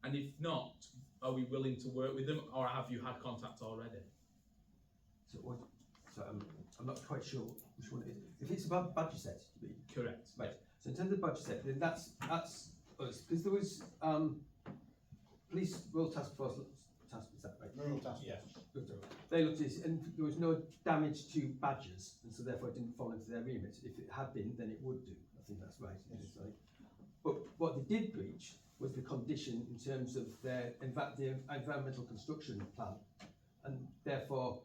S10: And if not, are we willing to work with them, or have you had contact already?
S2: So I'm not quite sure which one it is. If it's about budget set, to be
S10: correct,
S2: right. So in terms of budget set, then that's us, because there was Police Rural Task Force. Is that right?
S4: Rural Task Force.
S2: Yeah. They looked at it, and there was no damage to badgers, and so therefore it didn't fall into their remit. If it had been, then it would do. I think that's right. Yes. But what they did breach was the condition in terms of their environmental construction plan, and therefore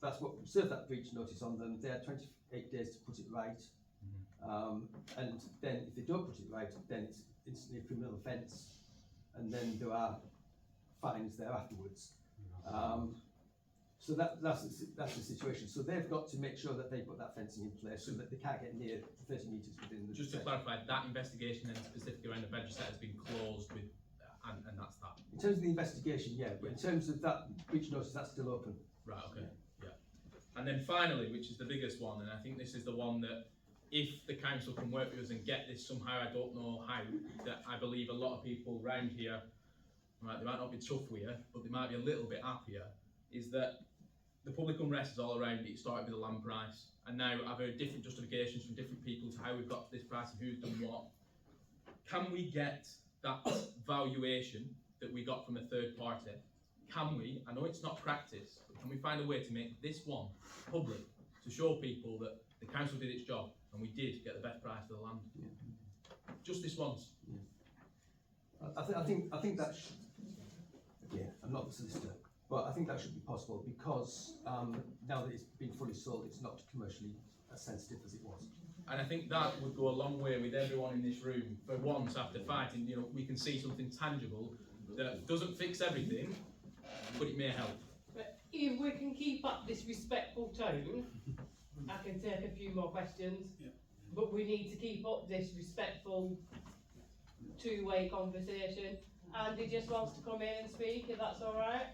S2: that's what served that breach notice on them. They had 28 days to put it right, and then if they don't put it right, then it's instantly a criminal offence, and then there are fines there afterwards. So that's the situation. So they've got to make sure that they put that fencing in place so that they can't get near 30 metres within the.
S10: Just to clarify, that investigation then specifically around the Badger set has been closed with, and that's that.
S2: In terms of the investigation, yeah, but in terms of that breach notice, that's still open.
S10: Right, okay, yeah. And then finally, which is the biggest one, and I think this is the one that if the council can work with us and get this somehow, I don't know how, that I believe a lot of people around here, right, they might not be chuffed with you, but they might be a little bit happier, is that the public unrest is all around it. It started with the land price, and now I've heard different justifications from different people to how we've got to this price and who's done what. Can we get that valuation that we got from a third party? Can we, I know it's not practice, but can we find a way to make this one public to show people that the council did its job and we did get the best price for the land? Yeah. Just this once.
S2: Yeah. I think that should, yeah, I'm not the solicitor, but I think that should be possible because now that it's been fully sold, it's not commercially as sensitive as it was.
S10: And I think that would go a long way with everyone in this room. For once, after fighting, you know, we can see something tangible that doesn't fix everything, but it may help.
S3: But if we can keep up this respectful tone, I can take a few more questions.
S5: Yeah.
S3: But we need to keep up this respectful two-way conversation. Andy just wants to come in and speak, if that's all right.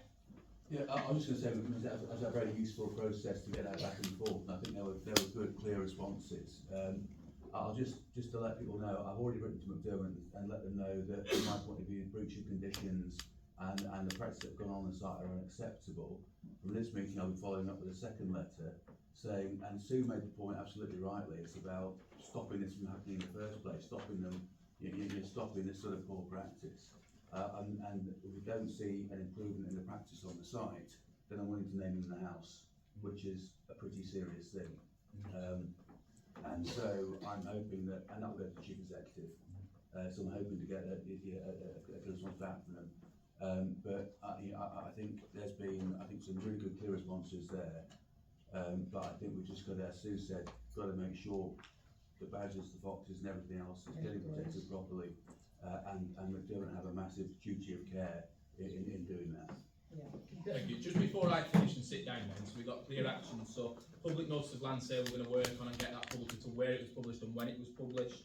S14: Yeah, I was just going to say, it was a very useful process to get that back and forth, and I think there were good, clear responses. I'll just to let people know, I've already written to McDermott and let them know that from my point of view, breach of conditions and the practice that have gone on the site are unacceptable. From this meeting, I'll be following up with a second letter saying, and Sue made the point absolutely rightly, it's about stopping this from happening in the first place, stopping them, you're stopping this sort of poor practice. And if we don't see an improvement in the practice on the site, then I'm willing to name them the house, which is a pretty serious thing. And so I'm hoping that, and that'll go to the chief executive. So I'm hoping to get a response back from them. But I think there's been, some really good, clear responses there. But I think we've just got to, as Sue said, got to make sure the badgers, the foxes, and everything else is getting protected properly. And McDermott have a massive duty of care in doing that.
S3: Yeah.
S10: Thank you. Just before I finish and sit down then, so we've got clear action. So public notice of land sale we're going to work on and get that published to where it was published and when it was published.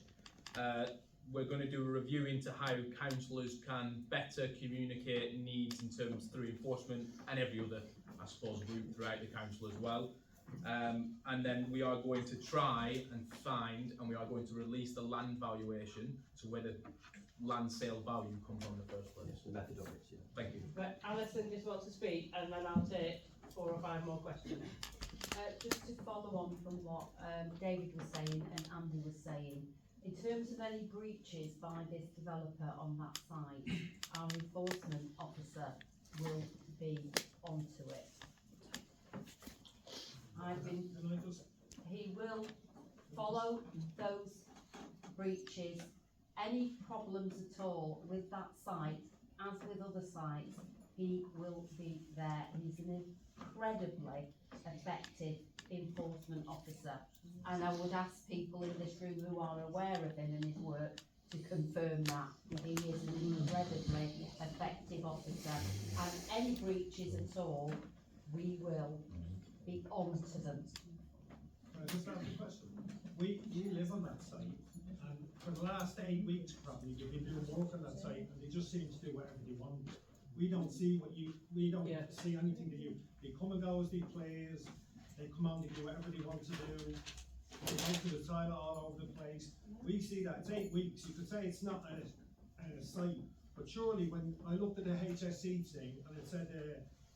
S10: We're going to do a review into how councillors can better communicate needs in terms through enforcement and every other, I suppose, route throughout the council as well. And then we are going to try and find, and we are going to release the land valuation to where the land sale value comes from in the first place.
S2: Yes, the method of it, yeah.
S10: Thank you.
S3: But Alison just wants to speak, and then I'll take 4 or 5 more questions.
S13: Just to follow on from what David was saying and Andy was saying, in terms of any breaches by this developer on that site, our enforcement officer will be onto it. He will follow those breaches, any problems at all with that site, as with other sites, he will be there. He's an incredibly effective enforcement officer, and I would ask people in this room who are aware of him and his work to confirm that. He is an incredibly effective officer, and any breaches at all, we will be on to them.
S5: I just have a question. We live on that site, and for the last 8 weeks probably, we've been doing work on that site, and they just seem to do whatever they want. We don't see we don't see anything that they come and go as they please, they come on, they do whatever they want to do, they go to the toilet all over the place. We see that, it's 8 weeks, you could say it's not a site, but surely when I looked at the HSC thing, and it said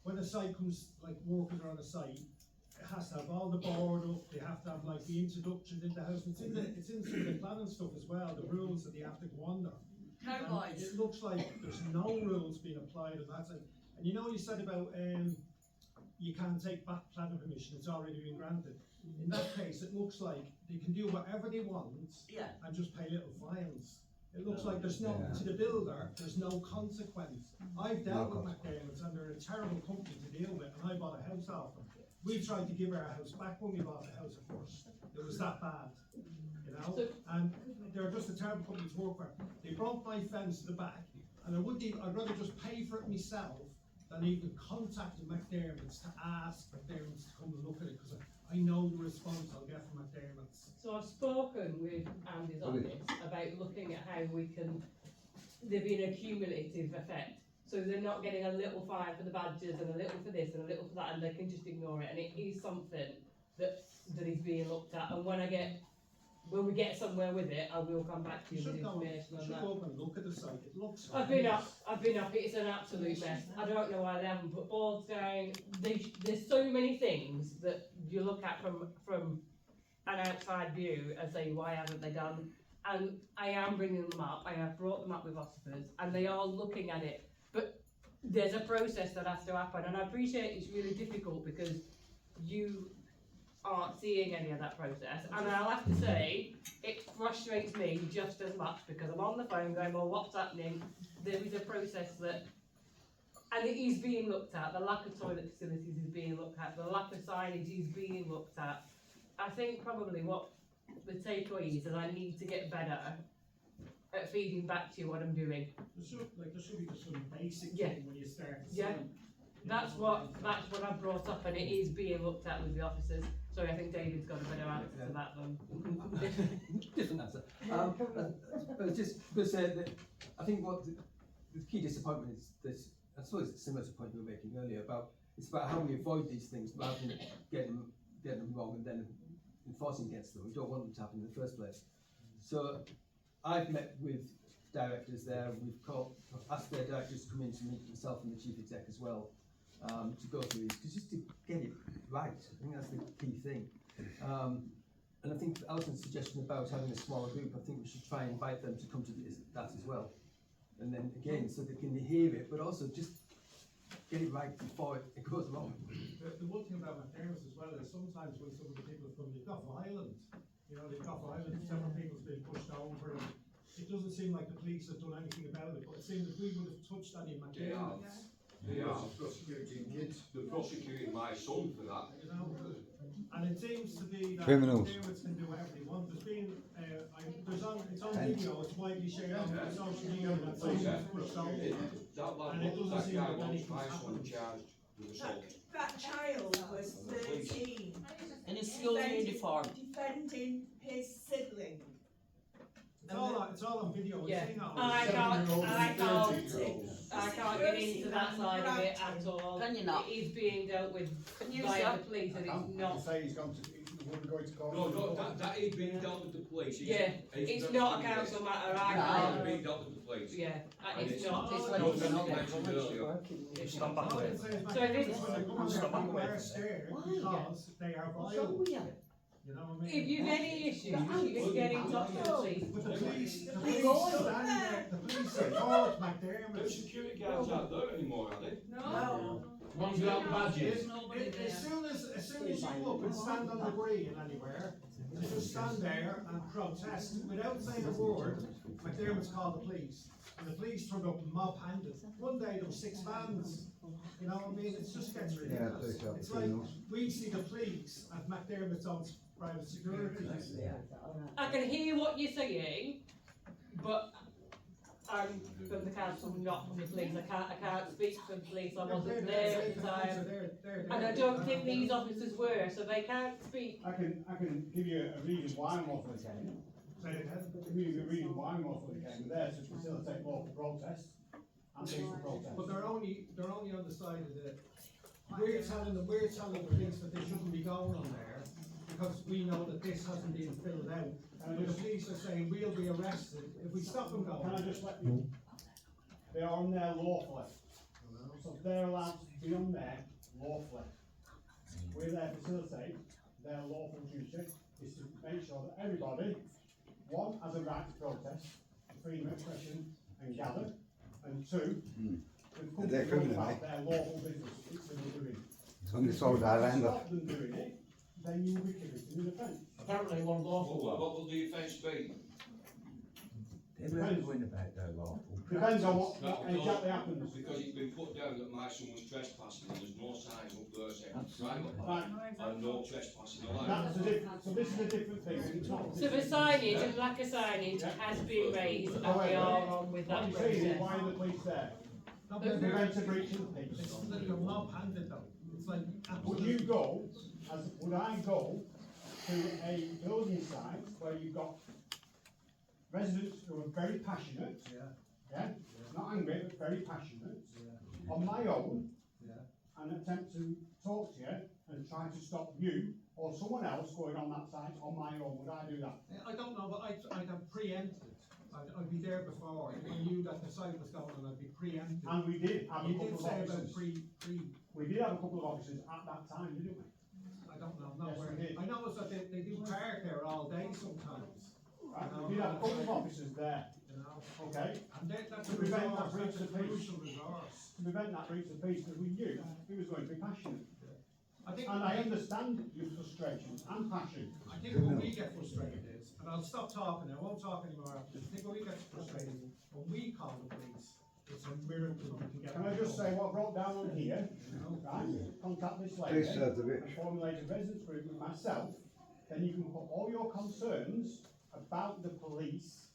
S5: when a site comes, like workers are on a site, it has to have all the board up, they have to have like the introduction in the house, it's in some of the planning stuff as well, the rules that they have to go under. And it looks like there's no rules being applied, and that's it. And you know you said about you can't take back planning permission, it's already been granted. In that case, it looks like they can do whatever they want and just pay little fines. It looks like there's no, to the builder, there's no consequence. I've dealt with McDermott and they're a terrible company to deal with, and I bought a house off them. We tried to give our house back when we bought the house, of course. It was that bad, you know? And they're just a terrible company to work for. They broke my fence to the back, and I'd rather just pay for it myself than even contacting McDermott's to ask McDermott's to come and look at it, because I know the response I'll get from McDermott's.
S3: So I've spoken with Andy's office about looking at how we can, there being a cumulative effect. So they're not getting a little fine for the badges and a little for this and a little for that, and they can just ignore it. And it is something that is being looked at. And when we get somewhere with it, I will come back to you with information on that.
S5: Go and look at the site. It looks.
S3: I've been up. It's an absolute mess. I don't know why they haven't put boards down. There's so many things that you look at from an outside view and say, why haven't they done? And I am bringing them up. I have brought them up with officers, and they are looking at it. But there's a process that has to happen, and I appreciate it's really difficult because you aren't seeing any of that process. And I'll have to say, it frustrates me just as much because I'm on the phone going, well, what's happening? There is a process that, and it is being looked at. The lack of toilet facilities is being looked at. The lack of signage is being looked at. I think probably what the takeaway is that I need to get better at feeding back to you what I'm doing.
S5: There should be just some basic
S3: Yeah.
S5: thing when you start.
S3: That's what I brought up, and it is being looked at with the officers. Sorry, I think David's got a better answer to that than.
S2: Different answer. I was just going to say that I think what the key disappointment is this. I suppose it's similar to the point you were making earlier about it's about how we avoid these things rather than getting them wrong and then enforcing against them. We don't want them to happen in the first place. So I've met with directors there. I've asked their directors to come in to meet myself and the chief exec as well. To go through these, just to get it right. I think that's the key thing. And I think Alison's suggestion about having a smaller group, I think we should try and invite them to come to that as well. And then again, so they can hear it, but also just get it right before it goes wrong.
S5: The one thing about McDermott's as well is sometimes when some of the people come, they've got violent. You know, they've got violent, several people's been pushed over, and it doesn't seem like the police have done anything about it, but it seems if we would have touched any McDermott's.
S15: They are prosecuting kids. They're prosecuting my son for that.
S5: You know, and it seems to be that
S4: Criminals.
S5: McDermott's can do whatever they want. There's been, it's on video, it's widely shared on social media, that someone was pushed over, and it doesn't seem like anything's happened.
S15: Charged with assault.
S1: That child was 13.
S9: In a school uniform.
S1: Defending his sibling.
S5: It's all on video. We've
S3: Yeah.
S5: seen that on
S3: I can't get
S1: Conspiracy
S3: into that side of it at all.
S9: Can you not?
S3: It is being dealt with by the police, and it's not.
S4: Say he's gone to, he wouldn't go to court.
S15: No, that is being dealt with the police.
S3: Yeah, it's not a council matter.
S15: It's being dealt with the police.
S3: Yeah,
S15: And
S3: it's not. It's
S15: no, it's not mentioned earlier.
S3: It's
S5: All
S3: not.
S5: I'm saying is
S3: So if it's-
S5: when they come there, people are scared because they are violent. You know what I mean?
S3: If you've any issues, you can get in touch with the police.
S5: But the police standing there, the police support
S15: No
S5: McDermott.
S15: security guards out there anymore, are they?
S1: No.
S6: Ones without badges.
S5: As soon as you go up and stand on the green anywhere, you just stand there and protest without saying a word. McDermott's called the police, and the police turned up mob-handed. One day there were 6 vans. You know what I mean? It just gets ridiculous. It's like we see the police at McDermott's own private security.
S3: I can hear what you're saying, but I'm from the council, not from the police. I can't speak for the police. I wasn't there at the time, and I don't think these officers were, so they can't speak.
S16: I can give you a reason why I'm lawfully came. Give you a reason why I'm lawfully came. We're there to facilitate lawful protests and peaceful protests.
S5: But they're only on the side of the. We're telling the police that they shouldn't be going on there because we know that this hasn't been filled out. And the police are saying we'll be arrested if we stop them going.
S16: Can I just let you? They are on there lawfully. So they're allowed to be on there lawfully. We're there to facilitate their lawful duty is to make sure that everybody, one, has a right to protest, freedom of expression and gather, and two, can
S4: They're
S16: come
S4: criminal,
S16: about their lawful business which they were doing.
S4: It's only sold Islander.
S16: If you stop them doing it, then you will be committing an offence.
S6: Apparently one lawful one.
S15: What will the offence be?
S4: They were going about their lawful.
S16: Depends on what exactly happens.
S15: Because it's been put down that my son was trespassing and there's no signs up there saying private
S16: Right.
S15: and no trespassing allowed.
S16: That's a different, so this is a different thing. It's not.
S3: So the signage and lack of signage has been raised, and we are on with
S16: What
S3: that
S16: you're saying is,
S3: process.
S16: why are the police there?
S5: No,
S16: to prevent a breach of the peace.
S5: It's like a mob-handed though. It's like
S16: Would you go, would I go to a building site where you've got residents who are very passionate, yeah, not angry, but very passionate, on my own, and attempt to talk to you and try to stop you or someone else going on that site on my own? Would I do that?
S5: I don't know, but I'd have preempted. I'd be there before. I knew that the site was going on, I'd be preempted.
S16: And we did have a
S5: You
S16: couple
S5: did
S16: of
S5: say about
S16: officers. We did have a couple of officers at that time, didn't we?
S5: I don't know,
S16: Yes, we did.
S5: I know it's that they do park there all day sometimes.
S16: Right, we did have a couple of officers there,
S5: You know,
S16: okay?
S5: and that's
S16: To
S5: a
S16: prevent
S5: resource,
S16: that breach
S5: that's a
S16: of peace.
S5: crucial resource.
S16: To prevent that breach of peace, because we knew he was going to be passionate.
S5: I think,
S16: And I understand your frustration and passion.
S5: I think when we get frustrated is, and I'll stop talking now, I won't talk anymore after this, I think when we get frustrated, when we call the police, it's a miracle we can get.
S16: Can I just say what I wrote down on here, right? Contact this lady
S4: Please serve the
S16: and
S4: rich.
S16: formulate a residence group with myself, then you can put all your concerns about the police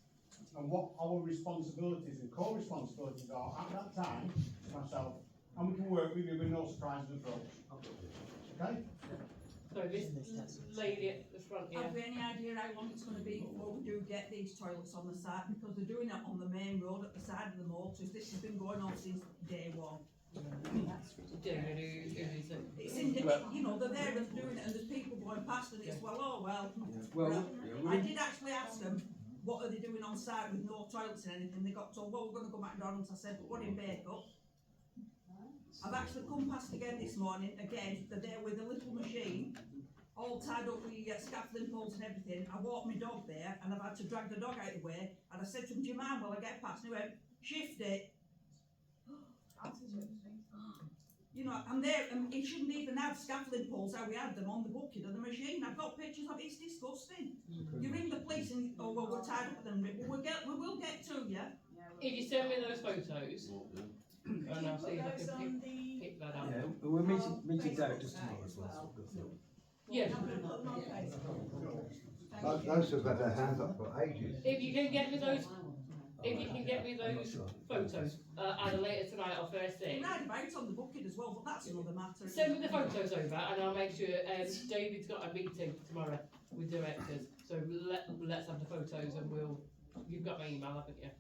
S16: and what our responsibilities and co-responsibilities are at that time to myself, and we can work with you with no surprises approach. Okay?
S3: So this lady at the front here.
S17: Have we any idea how long it's going to be before we do get these toilets on the site? Because they're doing it on the main road at the side of the motors. This has been going on since day one. It's in, you know, they're there and doing it, and there's people going past, and it's I did actually ask them, what are they doing on site with no toilets and anything? They got told, well, we're going to go McDonald's. I said, but what in Bacup? I've actually come past again this morning, again, they're there with a little machine, all tied up with scaffolding poles and everything. I walked my dog there, and I've had to drag the dog out of the way, and I said to him, do you mind while I get past? And he went, shift it. You know, and there, he shouldn't even have scaffolding poles how we had them on the bucket of the machine. I've got pictures of it, it's disgusting. You ring the police and, oh, well, we're tied up with them, we will get to you.
S3: If you send me those photos, and I'll see if I can pick that up.
S2: Yeah, we're meeting directors tomorrow as well.
S3: Yeah.
S4: Those have had their hands up for ages.
S3: If you can get me those photos, either later tonight or first thing.
S17: Right about on the bucket as well, but that's another matter.
S3: Send me the photos over, and I'll make sure. David's got a meeting tomorrow with directors, so let's have the photos, and you've got my email, haven't you?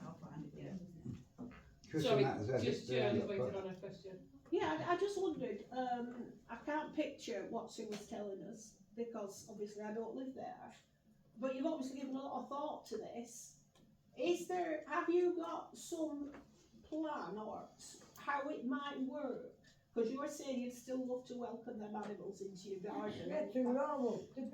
S17: I'll find it, yeah.
S3: Sorry, just waiting on a question.
S18: Yeah, I just wondered, I can't picture what Sue was telling us, because obviously I don't live there, but you've obviously given a lot of thought to this. Have you got some plan or how it might work? Because you're saying you'd still love to welcome them animals into your garden.
S11: They've been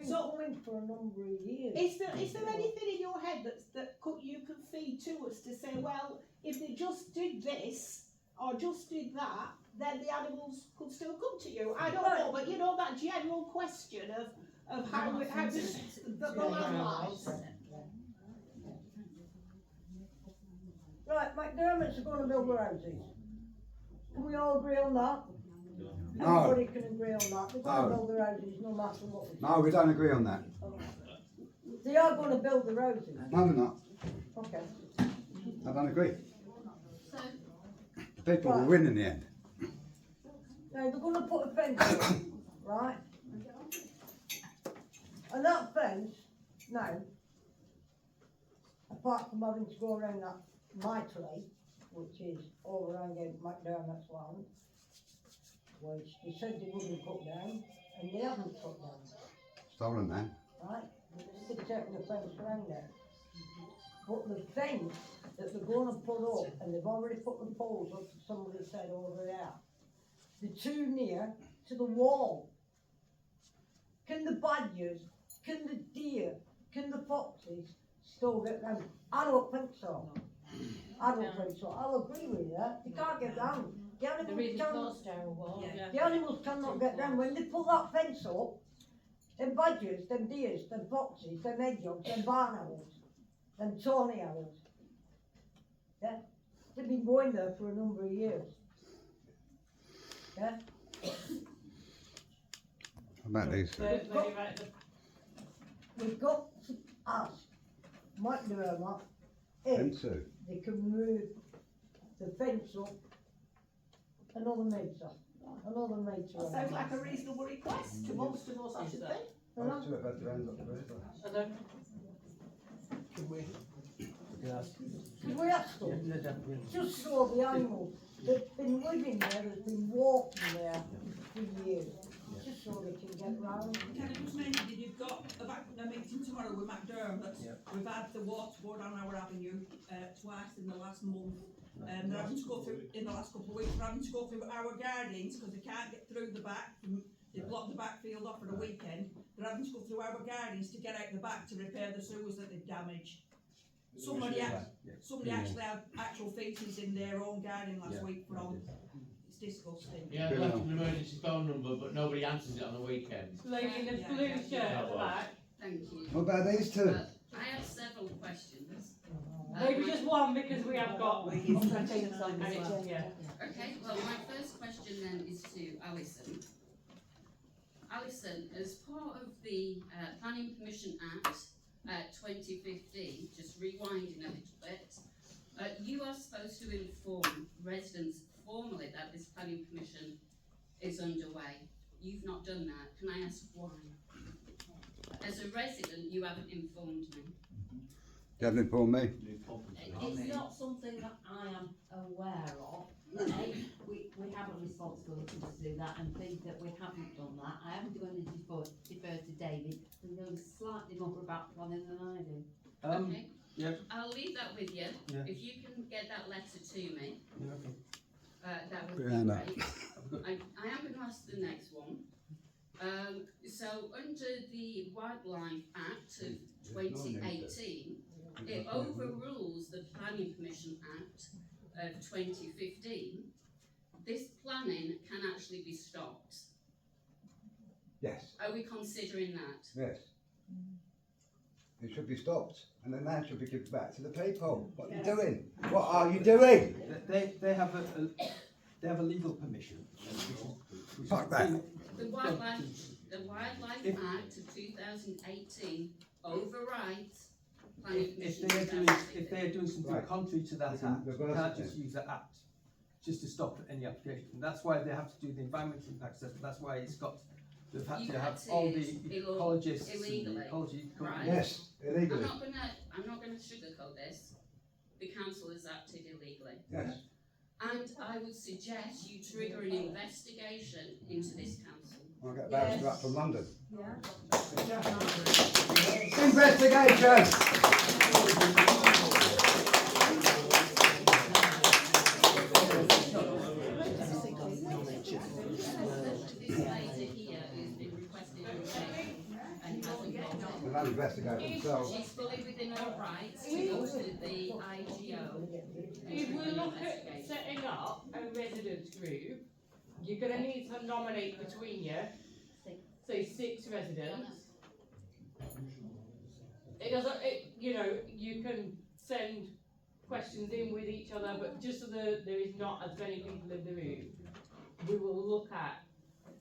S11: coming for a number of years.
S18: Is there anything in your head that you can feed to us to say, well, if they just did this or just did that, then the animals could still come to you? I don't know, but you know that general question of how the land lies.
S11: Right, McDermott's are going to build their houses. Can we all agree on that?
S4: No.
S11: Everybody can agree on that. They're going to build their houses no matter what we do.
S4: No, we don't agree on that.
S11: They are going to build their houses.
S4: No, they're not.
S11: Okay.
S4: I don't agree. The people will win in the end.
S11: Now, they're going to put a fence up, right? And that fence, now, apart from having to go around that mightily, which is all around McDermott's land, which they said they wouldn't cut down, and they haven't cut down,
S4: Stolen then.
S11: right? They're taking the fence around there. But the fence that they're going to put up, and they've already put the poles up, somebody said over there, they're too near to the wall. Can the badgers, can the deer, can the foxes still get round? I don't think so. I don't think so. I'll agree with you. They can't get round. The animals cannot get round. When they put that fence up, them badgers, them deers, them foxes, them hedgehogs, them barn owls, them tawny owls, yeah, they've been going there for a number of years. Yeah?
S4: How about these?
S11: We've got to ask Mike Dermot if
S4: Fence who?
S11: they can move the fence up Another metre. Another metre.
S18: That sounds like a reasonable request to most of us, I should think.
S4: Up to it, but to end up with it.
S2: Could we?
S11: Could we ask them? Just so the animals that's been living there, that's been walking there for years, just so they can get round.
S17: Can I just mention that you've got a meeting tomorrow with McDermott. We've had the water board on our avenue twice in the last month. They're having to go through, in the last couple of weeks, they're having to go through our gardens because they can't get through the back. They blocked the backfield off for the weekend. They're having to go through our gardens to get out the back to repair the sewers that they've damaged. Somebody actually had actual feces in their own garden last week from. It's disgusting.
S6: Yeah, I've left an emergency phone number, but nobody answers it on the weekend.
S3: Lady in the blue shirt at the back.
S13: Thank you.
S4: What about these two?
S13: I have several questions.
S3: Maybe just one because we have got.
S13: Okay, well, my first question then is to Alison. Alison, as part of the Planning Permission Act 2015, just rewinding a little bit, you are supposed to inform residents formally that this planning permission is underway. You've not done that. Can I ask why? As a resident, you haven't informed me.
S4: You haven't informed me.
S13: It's not something that I am aware of. We have a responsibility to do that, and think that we haven't done that. I am going to defer to David, who knows slightly more about planning than I do. Okay.
S2: Yeah.
S13: I'll leave that with you.
S2: Yeah.
S13: If you can get that letter to me,
S2: Yeah, okay.
S13: that would be
S4: Brianna.
S13: great. I am going to ask the next one. So under the Wildlife Act of 2018, it overrules the Planning Permission Act of 2015. This planning can actually be stopped.
S4: Yes.
S13: Are we considering that?
S4: Yes. It should be stopped, and the land should be given back to the people. What are you doing? What are you doing?
S2: They have a legal permission.
S4: Fuck that.
S13: The Wildlife Act of 2018 overrides planning permission.
S2: If they're doing something contrary to that act, you can't just use that act just to stop any application. And that's why they have to do the environmental impact assessment. That's why they've had to have all the ecologists
S13: illegally.
S2: and the ecology companies.
S4: Yes, illegally.
S13: I'm not gonna sugarcoat this. The council has acted illegally.
S4: Yes.
S13: And I would suggest you trigger an investigation into this council.
S4: I'll get back up from London.
S8: Yeah.
S4: Investigation! They'll investigate themselves.
S13: She's fully within her rights to go to the IGO.
S3: If we look at setting up a residents group, you're going to need to nominate between you, say 6 residents. It doesn't, you know, you can send questions in with each other, but just so there is not as many people in the room, we will look at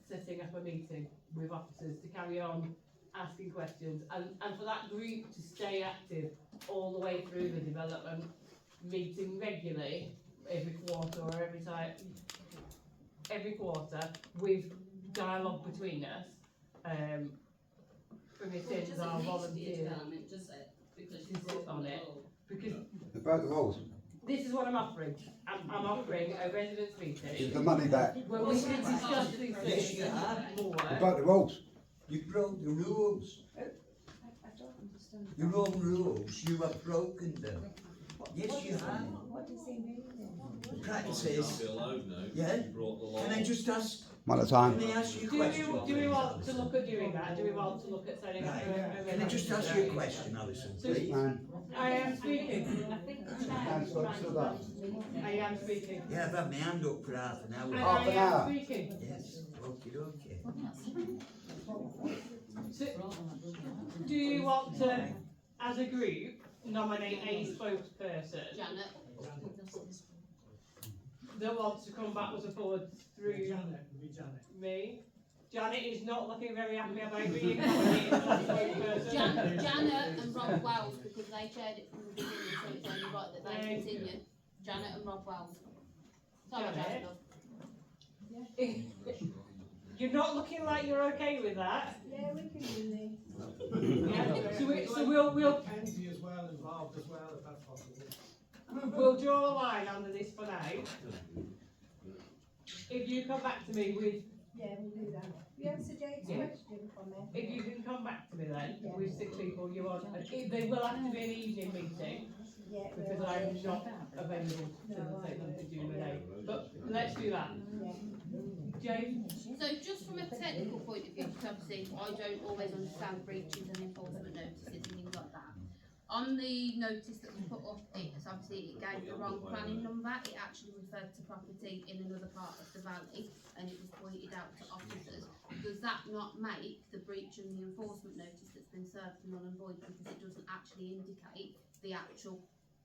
S3: setting up a meeting with officers to carry on asking questions, and for that group to stay active all the way through the development, meeting regularly every quarter or every quarter with dialogue between us. Permitting our volunteers.
S13: Development, does it? Because you sit on it.
S3: Because
S4: They broke the rules.
S3: this is what I'm offering. I'm offering a residents meeting.
S4: Give the money back.
S3: Where we can discuss these things more.
S4: They broke the rules.
S7: You broke the rules. Your own rules, you have broken them. Yes, you have.
S8: What does he mean?
S7: Practices. Yeah? Can I just ask?
S4: One at a time.
S7: Can I ask you a
S3: Do
S7: question?
S3: we want to look at doing that? Do we want to look at setting up a
S7: Can I just ask you a question, Alison, please?
S3: I am speaking. I am speaking.
S7: Yeah, I've had my hand up for half an hour.
S3: And I am speaking.
S7: Yes, okay.
S3: So, do you want to, as a group, nominate a spokesperson?
S13: Janet.
S3: That wants to come backwards and forwards through me? Janet is not looking very happy about being nominated as a spokesperson.
S13: Janet and Rob Wells, because they chaired it from the beginning, so it's only right that they continue. Janet and Rob Wells. Sorry,
S3: Janet?
S13: Janet.
S3: You're not looking like you're okay with that.
S8: Yeah, we can do this.
S3: Yeah. So we'll
S5: Andy as well involved as well, if that's possible.
S3: we'll draw a line under this for now. If you come back to me with,
S8: Yeah, we'll do that. You answer Jake's
S3: Yeah.
S8: question from me.
S3: if you can come back to me then
S8: Yeah.
S3: with 6 people you want, they will have to be an evening meeting
S8: Yeah,
S3: because
S8: we'll
S3: I'm
S8: do.
S3: not available to take them to June the day. But let's do that. Jane?
S19: So just from a technical point of view, because obviously I don't always understand breaches and enforcement notices and things like that. On the notice that was put up, it's obviously it gave the wrong planning number. It actually referred to property in another part of the valley, and it was pointed out to officers. Does that not make the breach and the enforcement notice that's been served null and void because it doesn't actually indicate the actual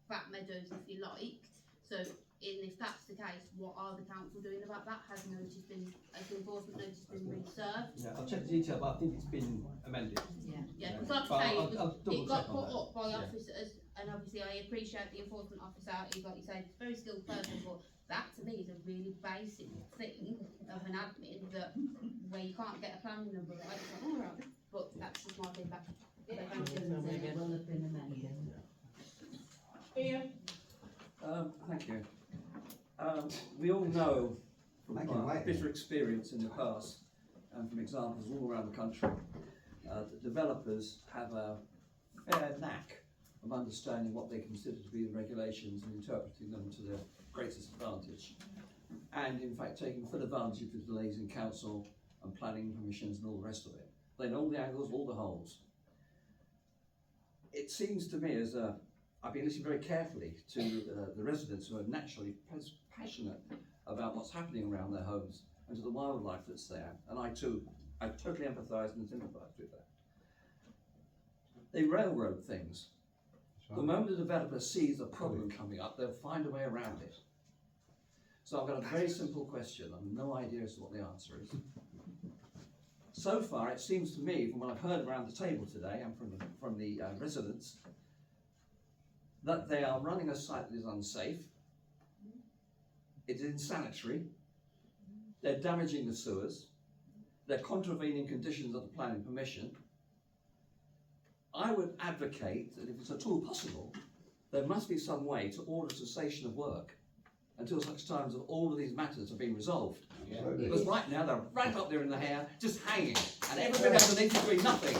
S19: back meadows, if you like? So, if that's the case, what are the council doing about that? Has the enforcement notice been re-served?
S2: Yeah, I'll check the detail, but I think it's been amended.
S19: Yeah, because like
S2: But
S19: I say,
S2: I'll double
S19: it got
S2: check on
S19: put
S2: that.
S19: up by
S2: Yeah.
S19: officers, and obviously I appreciate the enforcement officer, he's like you say, it's a very skilled person, but that to me is a really basic thing of an admin that, where you can't get a planning number right, it's like, alright, but that's just my feedback. So thank you.
S13: It will have been amended.
S3: Ian?
S20: Thank you. We all know from
S4: Thank you, mate.
S20: bitter experience in the past and from examples all around the country that developers have a fair knack of understanding what they consider to be the regulations and interpreting them to their greatest advantage, and in fact taking full advantage of the delays in council and planning permissions and all the rest of it. They know all the angles, all the holes. It seems to me as I've been listening very carefully to the residents who are naturally passionate about what's happening around their homes and to the wildlife that's there, and I totally empathise and sympathise with that. They railroad things. The moment the developer sees a problem coming up, they'll find a way around it. So I've got a very simple question. I have no idea as to what the answer is. So far, it seems to me, from what I've heard around the table today and from the residents, that they are running a site that is unsafe, it is insanitary, they're damaging the sewers, they're contravening conditions of the planning permission. I would advocate that if it's at all possible, there must be some way to order cessation of work until such times that all of these matters have been resolved.
S4: Yeah.
S20: Because right now they're right up there in the hair, just hanging, and everybody underneath is doing nothing.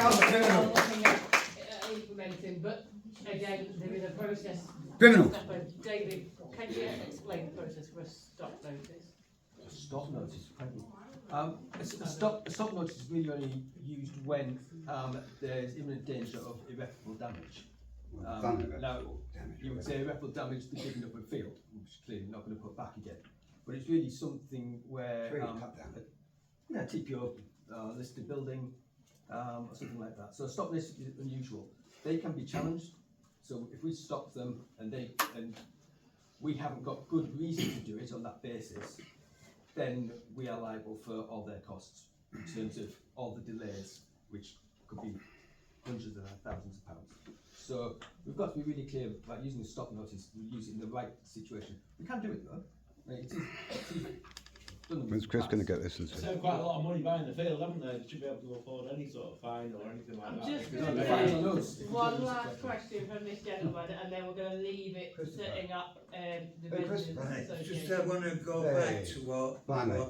S3: Looking at implementing, but again, there is a process.
S4: Criminal.
S3: David, can you explain the process for a stop notice?
S2: A stop notice. A stop notice is really only used when there's imminent danger of irreparable damage. Now, you would say irreparable damage to digging up a field, which is clearly not going to put back again. But it's really something where TPO, listed building, or something like that. So a stop notice is unusual. They can be challenged. So if we stop them and we haven't got good reason to do it on that basis, then we are liable for all their costs in terms of all the delays, which could be hundreds of thousands of pounds. So we've got to be really clear about using the stop notice, we use it in the right situation. We can do it though. It is
S4: When's Chris going to get this?
S6: Spent quite a lot of money buying the field, haven't they? They should be able to afford any sort of fine or anything like that.
S3: Just going to say one last question from this gentleman, and then we're going to leave it setting up the business
S21: Just I want to go back to what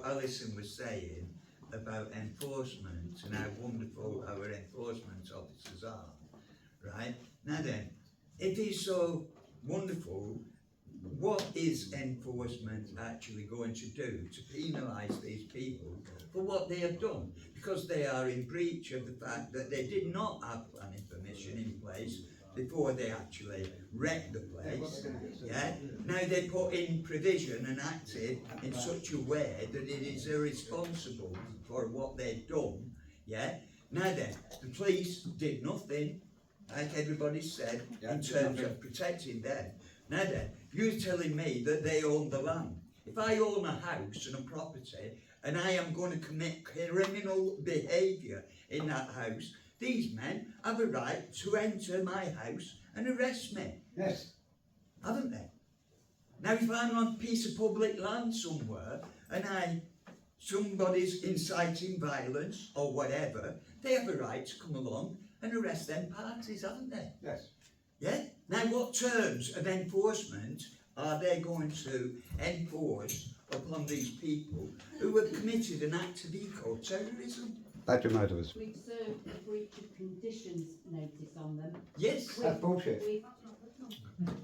S21: Alison was saying about enforcement and how wonderful our enforcement officers are. Right? Now then, if he's so wonderful, what is enforcement actually going to do to penalise these people for what they have done? Because they are in breach of the fact that they did not have planning permission in place before they actually wrecked the place. Yeah? Now they put in provision and acted in such a way that it is irresponsible for what they've done. Yeah? Now then, the police did nothing, like everybody said, in terms of protecting them. Now then, you're telling me that they own the land. If I own a house and a property and I am going to commit criminal behaviour in that house, these men have a right to enter my house and arrest me.
S4: Yes.
S21: Haven't they? Now if I'm on a piece of public land somewhere and somebody's inciting violence or whatever, they have a right to come along and arrest them parties, haven't they?
S4: Yes.
S21: Yeah? Now what terms of enforcement are they going to enforce upon these people who have committed an act of eco-terrorism?
S4: Badger Meadows.
S13: We've served a breach of conditions notice on them.
S21: Yes.
S4: That's bullshit.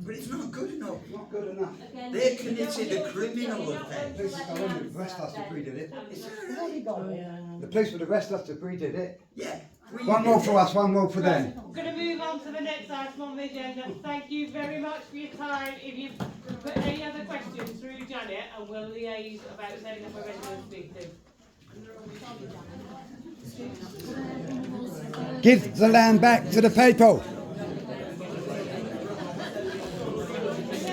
S21: But it's not good enough.
S4: Not good enough.
S13: Again,
S21: They
S13: you
S21: committed
S13: don't-
S21: a criminal
S13: you're not
S21: offence.
S13: going to let me
S4: The rest has to agree, did it?
S21: It's
S4: The police would arrest us to agree, did it?
S21: Yeah.
S4: One more for us, one more for them.
S3: We're going to move on to the next item on the agenda. Thank you very much for your time. If you've got any other questions through Janet, and we'll liaise about setting up a residence meeting.
S4: Give the land back to the people.